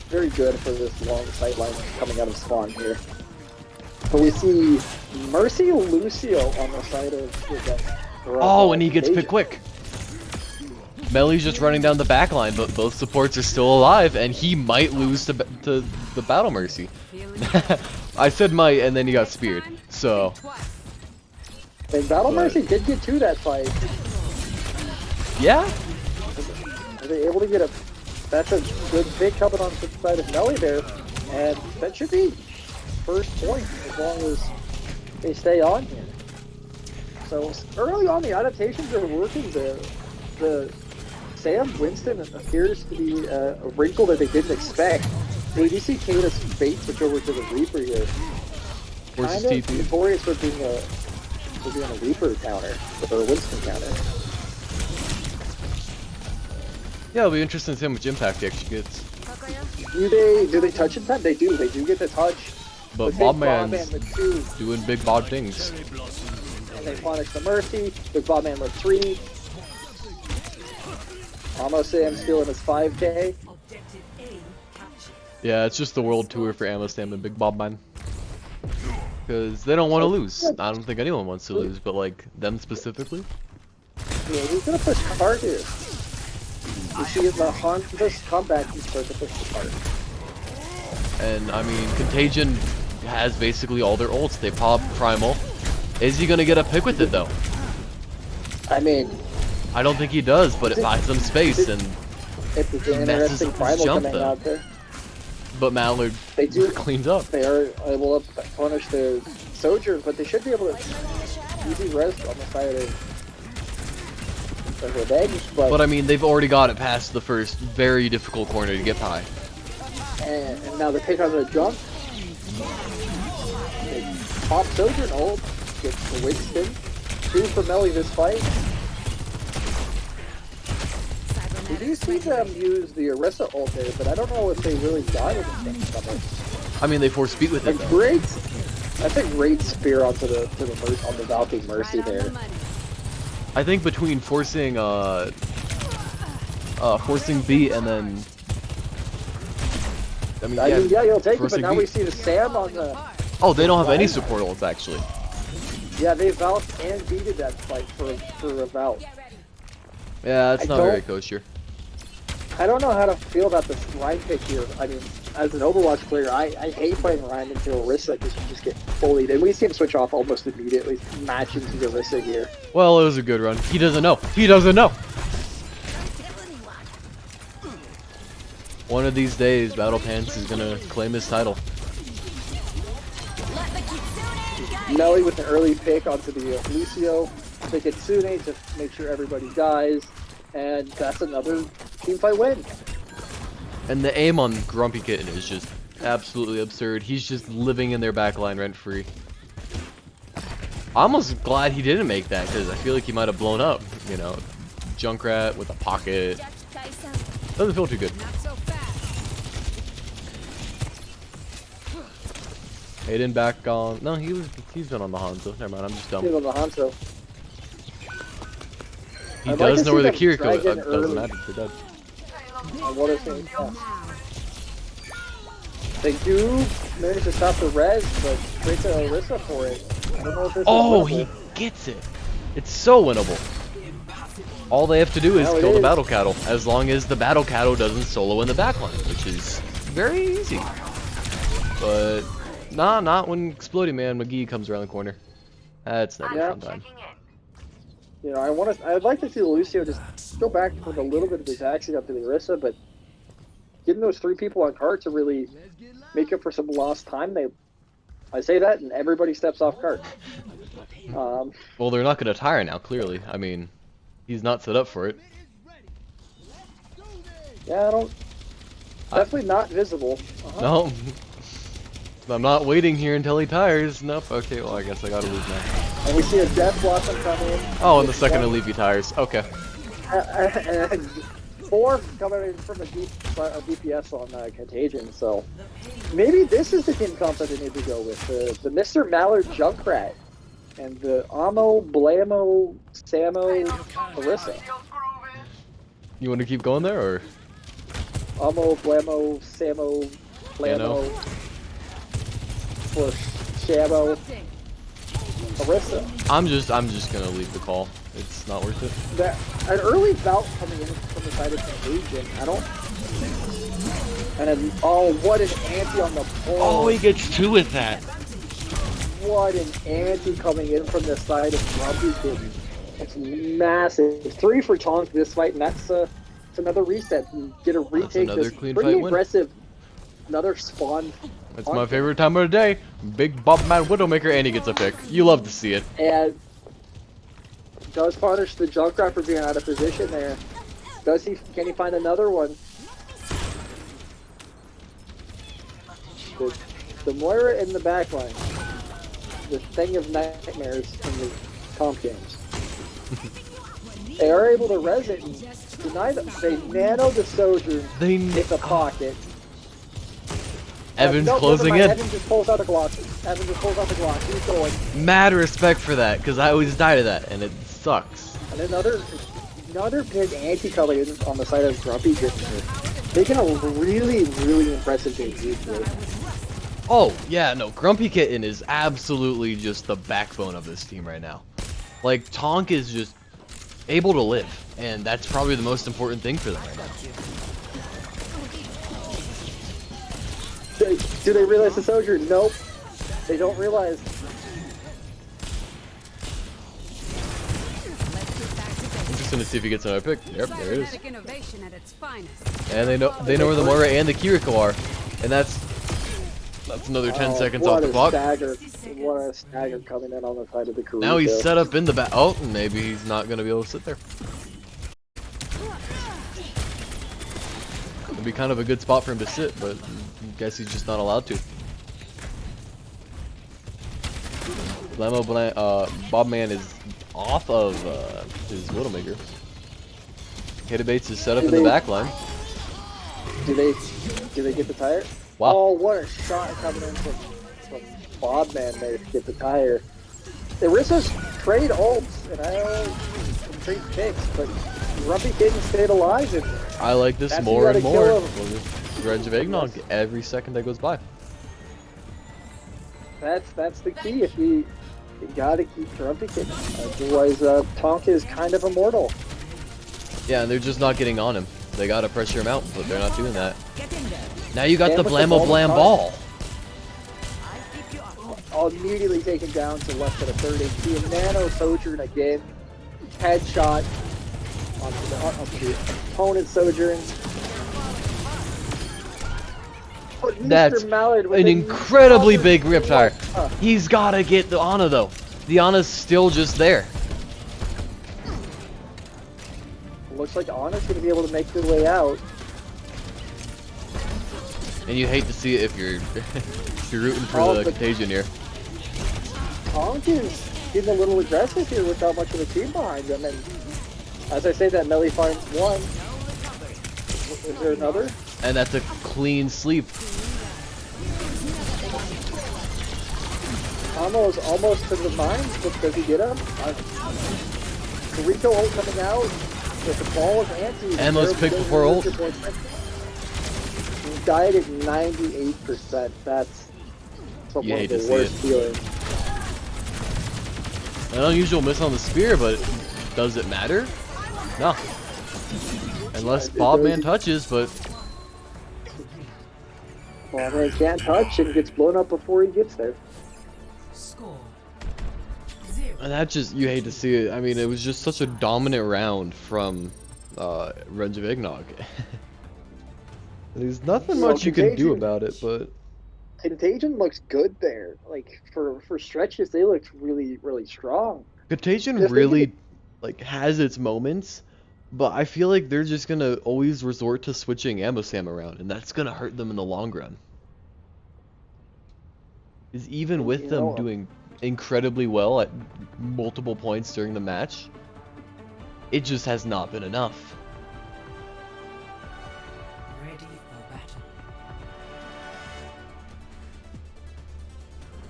Very good for this long sightline coming out of spawn here. But we see Mercy Lucio on the side of Revenge. Oh, and he gets Contagion. picked quick. Melly's just running down the back line, but both supports are still alive, and he might lose to the Battle Mercy. I said might, and then he got speared. So, And Battle But- Mercy did get to that fight. yeah. Are they able to get a... That's a good pick coming on the side of Melly there. And that should be first point as long as they stay on here. So early on, the adaptations are working. The Sam Winston appears to be a wrinkle that they didn't expect. We do see Kata's fate switch over to the Reaper here. Versus Kind of TP. notorious for being a Reaper counter, or a Winston counter. Yeah, it'll be interesting to see how much impact he actually gets. Do they touch in time? They do. They do get to touch. But Big Bob Man Man's with 2, doing big Bob things. and they punish the Mercy. Big Bob Man with 3. Almost Sam stealing his 5K. objective A captured. Yeah, it's just the world tour for Ammo Sam and Big Bob Man. Because they don't want to lose. I don't think anyone wants to lose, but like them specifically. Yeah, he's gonna push hard here. You see the Hansa's comeback, he starts to push hard. And I mean, Contagion has basically all their ults. They pop Primal. Is he gonna get a pick with it though? I mean, I don't think he does, but it buys him space. And it's an Messes interesting up his primal jump, coming though. out there. but Mallard They do. cleans up. They are able to punish the Sojourn, but they should be able to easy rest on the side of Revenge. But I mean, they've already got it past the first very difficult corner to get by. And now the pick on the jump. Pop Sojourn ult gets the Winston. 2 for Melly this fight. We do see them use the Orisa ult there, but I don't know if they really die with anything from it. I mean, they force speed with A it though. great, that's a great spear onto the on the Valkyrie Mercy there. I think between forcing forcing B and then I mean, Yeah, you'll take it, but forcing now B. we see the Sam on the. Oh, they don't have any support ults actually. Yeah, they vouched and beated that fight for a Valve. Yeah, it's I not very don't- kosher. I don't know how to feel about this Rhyme pick here. I mean, as an Overwatch player, I hate playing Rhyme into Orisa because you just get bullied. And we see him switch off almost immediately, matching to Orisa here. Well, it was a good run. He doesn't know. He doesn't know. One of these days, Battle Pants is gonna claim his title. Melly with an early pick onto the Lucio. They get Sune to make sure everybody dies. And that's another teamfight win. And the aim on Grumpy Kitten is just absolutely absurd. He's just living in their backline rent free. I'm almost glad he didn't make that because I feel like he might have blown up. You know, Junkrat with a pocket. Doesn't feel too good. Aiden back on. No, he's been on the Hanzo. Never mind, I'm just dumb. He's on the Hanzo. He I'd like does to know see where the them Kiriko drag in doesn't early. matter. They're dead. And what is it? Yeah. They do manage to stop the res, but straight to Orisa for it. I don't know if this Oh, is he winnable. gets it. It's so winnable. All they have to do is Well, it kill the is. Battle Cattle, as long as the Battle Cattle doesn't solo in the backline, which is very easy. But nah, not when Exploding Man McGee comes around the corner. That's never Yeah. fun time. You know, I'd like to see Lucio just go back with a little bit of his action up to the Orisa, but getting those 3 people on cart to really make up for some lost time. I say that, and everybody steps off cart. Well, they're not gonna tire now. Clearly, I mean, he's not set up for it. Yeah, definitely not visible. No. I'm not waiting here until he tires. Nope. Okay, well, I guess I gotta lose now. And we see a Death Blossom come in. Oh, and the second to leave he tires. Okay. And 4 coming in from a DPS on Contagion, so maybe this is the team comp that they need to go with. The Mr. Mallard Junkrat and the Amo, Blamo, Samo, Orisa. You want to keep going there, or? Amo, Blamo, Samo, Blamo, or Shamo, Orisa. I'm just gonna leave the call. It's not worth it. An early bout coming in from the side of Contagion. And then, oh, what an anti on the pole. Oh, he gets 2 with that. What an anti coming in from the side of Grumpy Kitten. It's massive. 3 for Tonk this fight, and that's another reset. And get a retake. another This clean pretty fight win. aggressive. Another spawn. It's my favorite time of the day. Big Bobman Widowmaker, and he gets a pick. You love to see it. And does punish the Junkrat for being out of position there. Can he find another one? The Moira in the backline. The thing of nightmares in the comp games. They are able to res it and deny them. They nano the Sojourn in the pocket. Evan's No, closing never mind. in. Evan just pulls out the Glock. He's going. Mad respect for that, because I always die to that, and it sucks. And another big anti coming in on the side of Grumpy Kitten. Making a really, really impressive debut today. Oh, yeah, no, Grumpy Kitten is absolutely just the backbone of this team right now. Like, Tonk is just able to live, and that's probably the most important thing for them right now. Do they realize the Sojourn? Nope. They don't realize. Interesting to see if he gets another pick. Yep, there it is. Innovation at its finest. And they know where the Moira and the Kiriko are, and that's another 10 seconds off the clock. What a stagger coming in on the side of the Kiriko. Now he's set up in the back. Oh, maybe he's not gonna be able to sit there. It'd be kind of a good spot for him to sit, but I guess he's just not allowed to. Bobman is off of his Widowmaker. Hitabates is set up in the back line. Do they get the tire? Wow. Oh, what a shot coming in from Bobman there to get the tire. Orisa's trade ults, and I don't trade picks, but Grumpy Kitten stayed alive. And I like this that's more and you gotta more. kill him. Revenge of Eggnog every second that goes by. That's the key. If you gotta keep Grumpy Kitten, otherwise Tonk is kind of immortal. Yeah, and they're just not getting on him. They gotta pressure him out, but they're not doing that. Now you got the Blamo Blam ball. I'll immediately take him down to less than a third HP. And Nano Sojourn again. Headshot on the opponent Sojourn. But Mr. That's Mallard with an incredibly big Riptire. He's gotta get the Ana though. The Ana's still just there. Looks like Ana's going to be able to make their way out. And you hate to see it if you're if you're rooting for the Contagion here. Tonk is getting a little aggressive here without much of a team behind them. And as I say that, Melly finds one. Is there another? And that's a clean sleep. Almost to the mines, but does he get him? Rico ult coming out with the ball of anti. Endless pick before ult. He died at 98%. That's one of the worst feelings. An unusual miss on the spear, but does it matter? No. Unless Bobman touches, but... Bobman can't touch and gets blown up before he gets there. Score And that just, you hate to see it. I mean, it was just such a dominant round from Revenge of Eggnog. There's nothing So much you can do Contagion- about it, but Contagion looks good there. Like for stretches, they looked really really strong. Contagion Just really like has its moments, but I feel like they're just gonna always resort to switching Ammo Sam around, and that's gonna hurt them in the long run. Is even with You them know, doing incredibly well at multiple points during the match, it just has not been enough. Ready for battle.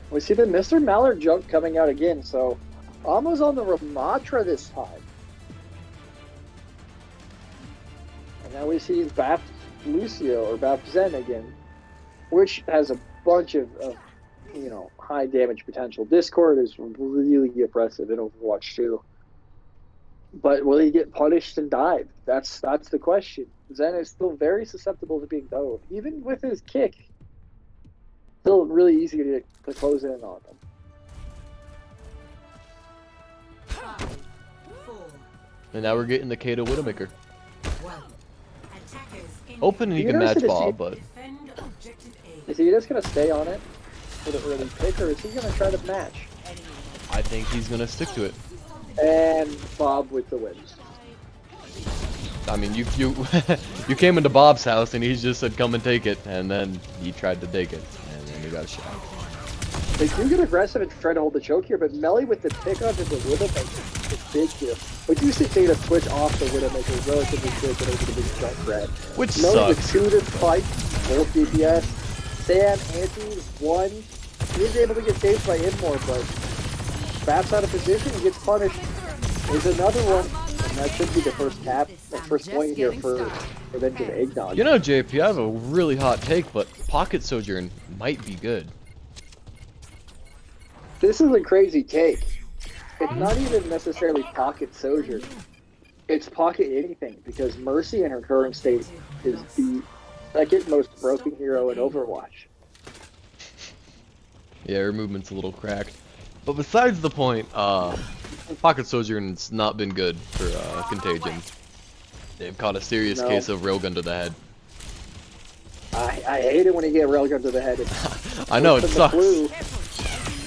We see the Mr. Mallard jump coming out again, so almost on the Ramatra this time. And now we see Bap Lucio or Bap Zen again, which has a bunch of you know, high damage potential. Discord is really impressive in Overwatch 2. But will he get punished and dive? That's the question. Zen is still very susceptible to being dove. Even with his kick, still really easy to close in on him. 5, 4, And now we're getting the Kato Widowmaker. 1. Attackers in Open and you You can notice match that ball, it's- but defend objective A. Is he just going to stay on it for the early pick, or is he going to try to match? I think he's gonna stick to it. And Bob with the wins. I mean, you you came into Bob's house and he just said come and take it, and then he tried to take it, and then he got shot. They do get aggressive and try to hold the choke here, but Melly with the pick onto the Widowmaker is big here. We do see Data switch off the Widowmaker relatively quick and over the big jump red. Which Melly with sucks. 2 to fight, both DPS. Sam, Anti, 1. He is able to get saved by Inmore, but Bap's out of position and gets punished. There's another one, and that should be the first cap, the first point here for Revenge of Eggnog. You know, JP, I have a really hot take, but Pocket Sojourn might be good. This is a crazy take. It's not even necessarily Pocket Sojourn. It's Pocket anything, because Mercy in her current state is the second most broken hero in Overwatch. Yeah, her movement's a little cracked. But besides the point, Pocket Sojourn's not been good for Contagion. They've caught a serious No. case of railgun to the head. I hate it when you get railgun to the head. It's I know, worse it than the sucks. flu.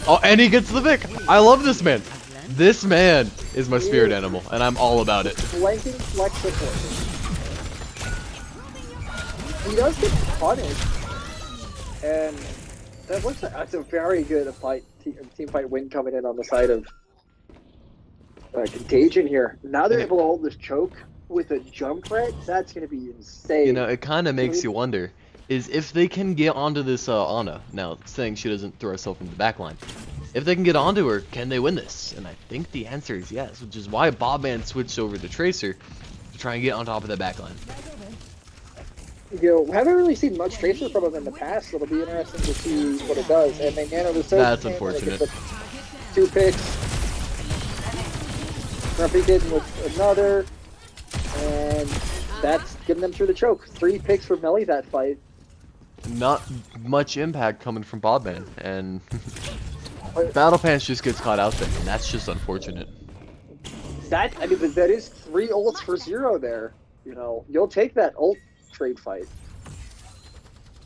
Oh, and he gets the Vic! I love this man! This man is my spirit animal, and I'm all about it. Flanking flex support. He does get punished, and that looks like that's a very good team fight win coming in on the side of Contagion here. Now they're able to hold this choke with a jump threat. That's going to be insane. You know, it kind of makes you wonder, is if they can get onto this Ana, now saying she doesn't throw herself into the back line, if they can get onto her, can they win this? And I think the answer is yes, which is why Bobman switched over to Tracer to try and get on top of that back line. You know, haven't really seen much Tracer from him in the past, so it'll be interesting to see what it does. And they nano the That's unfortunate. 2 picks. Grumpy did with another, and that's getting them through the choke. 3 picks for Melly that fight. Not much impact coming from Bobman, and Battle Pants just gets caught out there, and that's just unfortunate. That is 3 ults for 0 there. You know, you'll take that ult trade fight.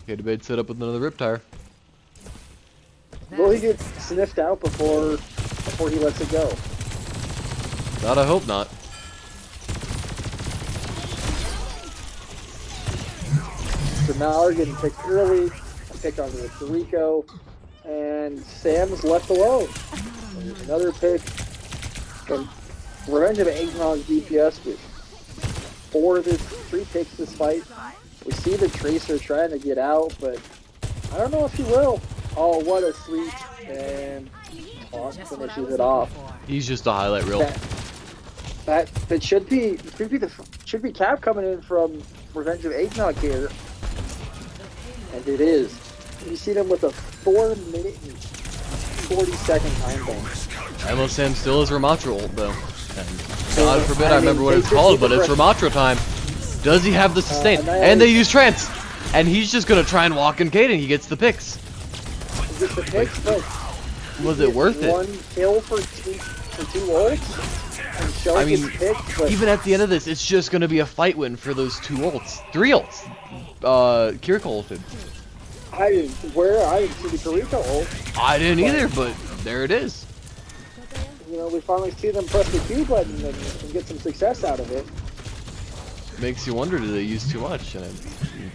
Kato Bait set up with another Riptire. Will he get sniffed out before he lets it go? God, I hope not. So Mallard getting picked early, a pick onto the Rico, and Sam's left alone. And there's another pick. And Revenge of Eggnog DPS with 3 picks this fight. We see the Tracer trying to get out, but I don't know if he will. Oh, what a sweep, and Taunt finishes it off. He's just a highlight reel. That should be Cap coming in from Revenge of Eggnog here, and it is. You see them with a 4-minute and 40-second time bomb. Ammo Sam still is Ramatra ult though. And God forbid I remember what it's called, but it's Ramatra time. Does he have the sustain? And they use trance! And he's just gonna try and walk in Kaden. He gets the picks. Just the picks, but Was it worth it? 1 kill for for 2 ults, and Shell I mean, gets picked, but even at the end of this, it's just gonna be a fight win for those 2 ults. 3 ults. Kiriko ulted. I didn't see the Kiriko ult. I didn't either, but there it is. You know, we finally see them press the Q button and get some success out of it. Makes you wonder, do they use too much? And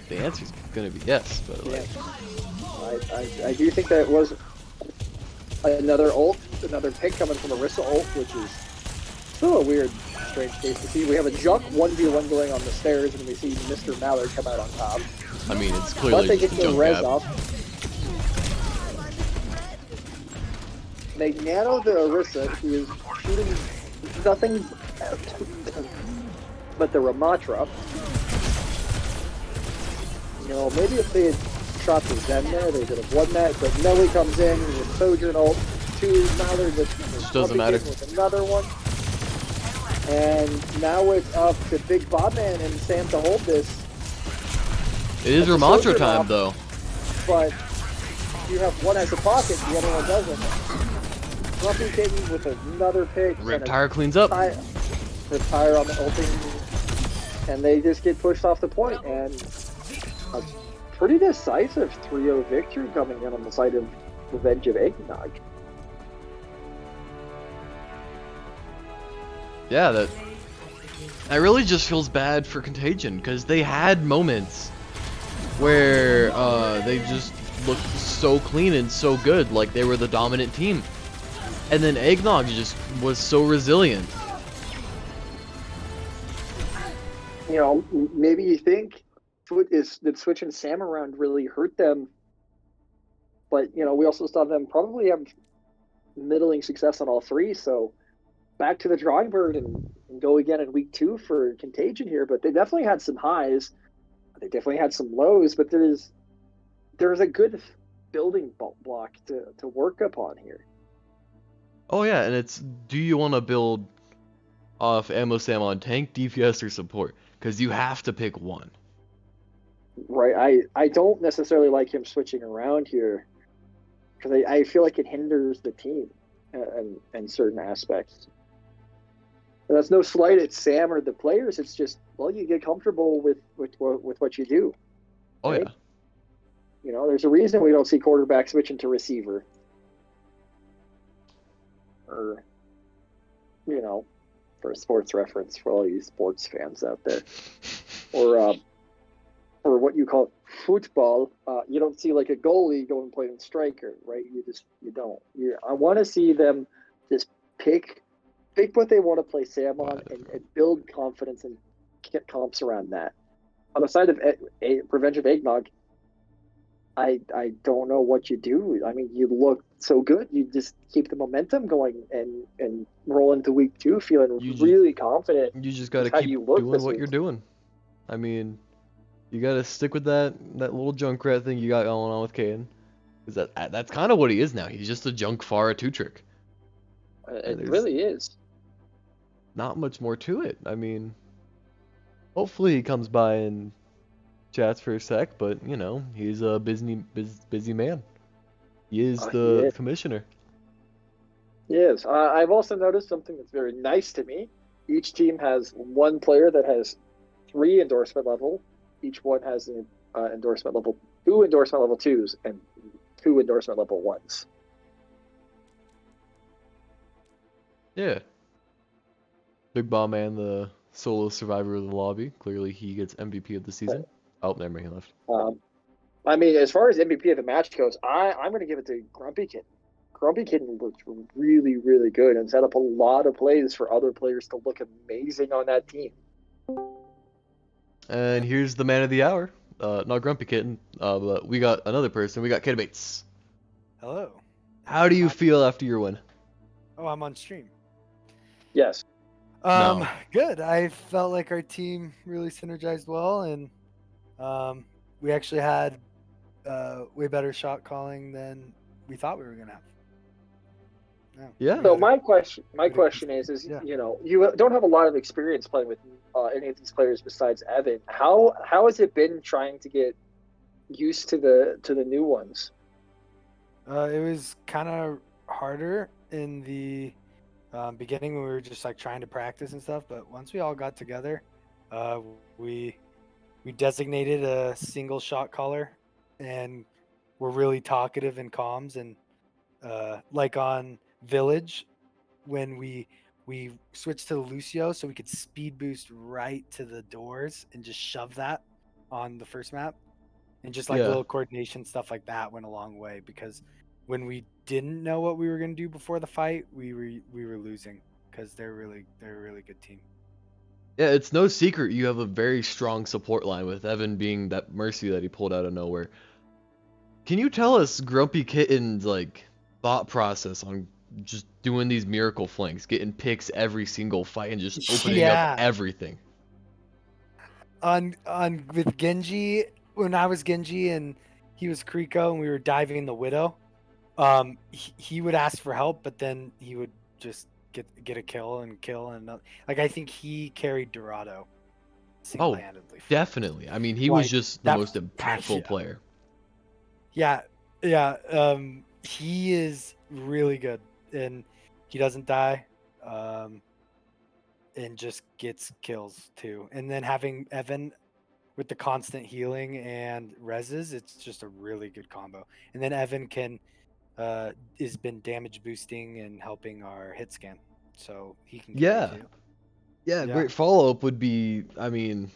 the answer's gonna be yes, but like... I do think that was another ult, another pick coming from Orisa ult, which is still a weird, strange case to see. We have a Junk 1v1 going on the stairs, and we see Mr. Mallard come out on top. I mean, it's But clearly they get just the a junk res gap. up. They nano the Orisa, who is shooting nothing but the Ramatra. You know, maybe if they had shot the Zen there, they could have won that, but Nelly comes in with Sojourn ult, 2 Mallard with Doesn't matter. With another one. And now it's up to Big Bobman and Sam to hold this. It is That's a Ramatra Sojourn time, off. though. But you have one as a pocket, the other one doesn't. Grumpy Kitten with another pick. Riptire cleans up. Riptire on the ulting, and they just get pushed off the point, and a pretty decisive 3-0 victory coming in on the side of Revenge of Eggnog. Yeah, that really just feels bad for Contagion, because they had moments where they just looked so clean and so good, like they were the dominant team. And then Eggnog just was so resilient. You know, maybe you think that switching Sam around really hurt them, but you know, we also saw them probably have middling success on all 3, so back to the drawing board and go again in week 2 for Contagion here. But they definitely had some highs, they definitely had some lows, but there's a good building block to work upon here. Oh yeah, and it's, do you want to build off Ammo Sam on tank, DPS, or support? Because you have to pick one. Right, I don't necessarily like him switching around here, because I feel like it hinders the team in certain aspects. And that's no slight at Sam or the players, it's just, well, you get comfortable with what you do. Oh right? yeah. You know, there's a reason we don't see quarterback switching to receiver. Or, you know, for a sports reference for all you sports fans out there. Or what you call football, you don't see like a goalie going playing striker, right? You don't. I want to see them just pick what they want to play Sam on and build confidence and get comps around that. On the side of Revenge of Eggnog, I don't know what you do. I mean, you look so good. You just keep the momentum going and roll into week 2 feeling really confident. You just got to keep doing what you're doing. I mean, you got to stick with that little Junkrat thing you got going on with Kaden. Because that's kind of what he is now. He's just a junk Pharah 2-trick. It really is. Not much more to it. I mean, hopefully he comes by and chats for a sec, but you know, he's a busy man. He is the commissioner. Yes, I've also noticed something that's very nice to me. Each team has one player that has 3 endorsement level. Each one has an endorsement level, 2 endorsement level 2s, and 2 endorsement level 1s. Yeah. Big Bomb Man, the solo survivor of the lobby. Clearly he gets MVP of the season. Oh, never mind, he left. I mean, as far as MVP of the match goes, I'm going to give it to Grumpy Kitten. Grumpy Kitten looked really, really good and set up a lot of plays for other players to look amazing on that team. And here's the man of the hour. Not Grumpy Kitten, but we got another person. We got Kid Bates. Hello. How do you feel after your win? Oh, I'm on stream. Yes. No. Good. I felt like our team really synergized well, and we actually had way better shot calling than we thought we were gonna have. Yeah. So my question is yeah. you know, you don't have a lot of experience playing with any of these players besides Evan. How has it been trying to get used to the new ones? It was kind of harder in the Beginning when we were just like trying to practice and stuff, but once we all got together, uh, we designated a single shot caller, and we're really talkative in comms. And like on Village, when we switched to Lucio, so we could speed boost right to the doors and just shove that on the first map, and just like Yeah. little coordination stuff like that went a long way, because when we didn't know what we were going to do before the fight, we were losing, because they're a really good team. Yeah, it's no secret you have a very strong support line with Evan being that mercy that he pulled out of nowhere. Can you tell us Grumpy Kitten's like thought process on just doing these miracle flanks, getting picks every single fight and just opening up Yeah. everything? On with Genji, when I was Genji and he was Kriko and we were diving the Widow, he would ask for help, but then he would just get a kill and kill, and like I think he carried Dorado Oh, single-handedly. definitely. I mean, he was Like just the that. most impactful player. Yeah, he is really good, and he doesn't die, and just gets kills too. And then having Evan with the constant healing and reses, it's just a really good combo. And then Evan can has been damage boosting and helping our hit scan, so he can carry Yeah. too. Yeah, Yeah, great follow-up would be, I mean,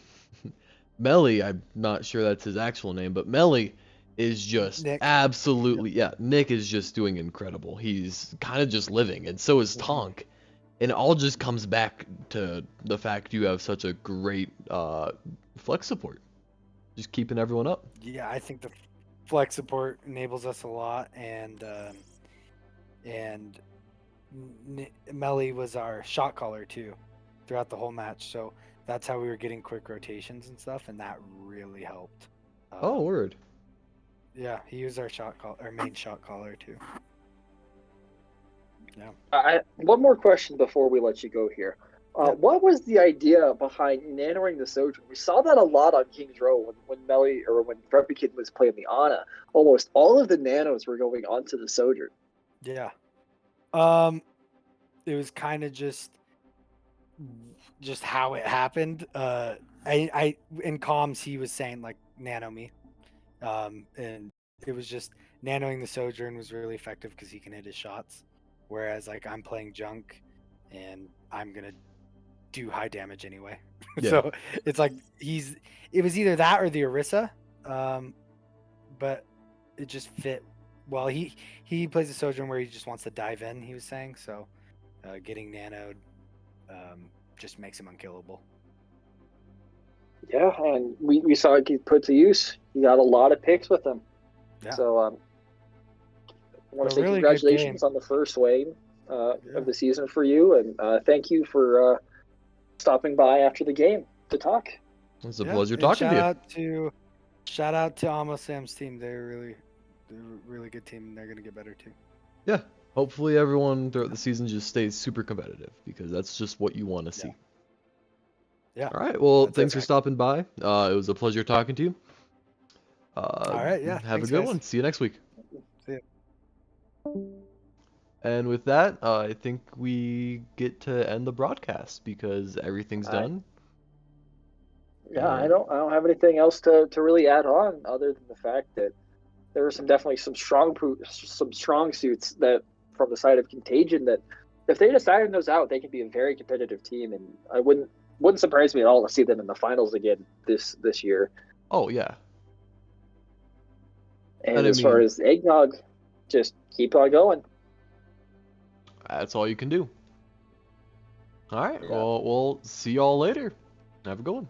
Melly, I'm not sure that's his actual name, but Melly is just Nick. absolutely, yeah, Nick is just doing incredible. He's kind of just living, and so is Tonk. And it all just comes back to the fact you have such a great flex support. Just keeping everyone up. Yeah, I think the flex support enables us a lot, and Melly was our shot caller too throughout the whole match. So that's how we were getting quick rotations and stuff, and that really helped. Oh, word. Yeah, he was our our main shot caller too. One more question before we let you go here. Yep. What was the idea behind nanoing the Sojourn? We saw that a lot on King's Row when Melly or when Grumpy Kid was playing the Ana. Almost all of the nanos were going onto the Sojourn. Yeah. It was kind of just how it happened. I in comms he was saying like nano me, and it was just nanoing the Sojourn was really effective because he can hit his shots, whereas like I'm playing junk, and I'm gonna do high damage anyway. Yeah. So it's like it was either that or the Orisa, but it just fit well. He plays a Sojourn where he just wants to dive in, he was saying, so getting nanoed just makes him unkillable. Yeah, and we saw it get put to use. You got a lot of picks with him. Yeah. So I want to say really congratulations on the first wave of the season for you, and thank you for stopping by after the game to talk. It's a pleasure talking to you. Shout out to Almost Sam's team. They're a really good team, and they're gonna get better too. Yeah. Hopefully everyone throughout the season just stays super competitive, because that's just what you want to see. Yeah. All right. Well, That's thanks for it. stopping by. It was a pleasure talking to you. All right. Yeah. Have Thanks, a good guys. one. See you next week. See ya. And with that, I think we get to end the broadcast because everything's done. Yeah, I don't have anything else to really add on other than the fact that there were definitely some strong suits that from the side of Contagion that if they just iron those out, they can be a very competitive team, and I wouldn't surprise me at all to see them in the finals again this year. Oh yeah. And as far as Eggnog, just keep on going. That's all you can do. All right. Yeah. Well, we'll see y'all later. Have a good one.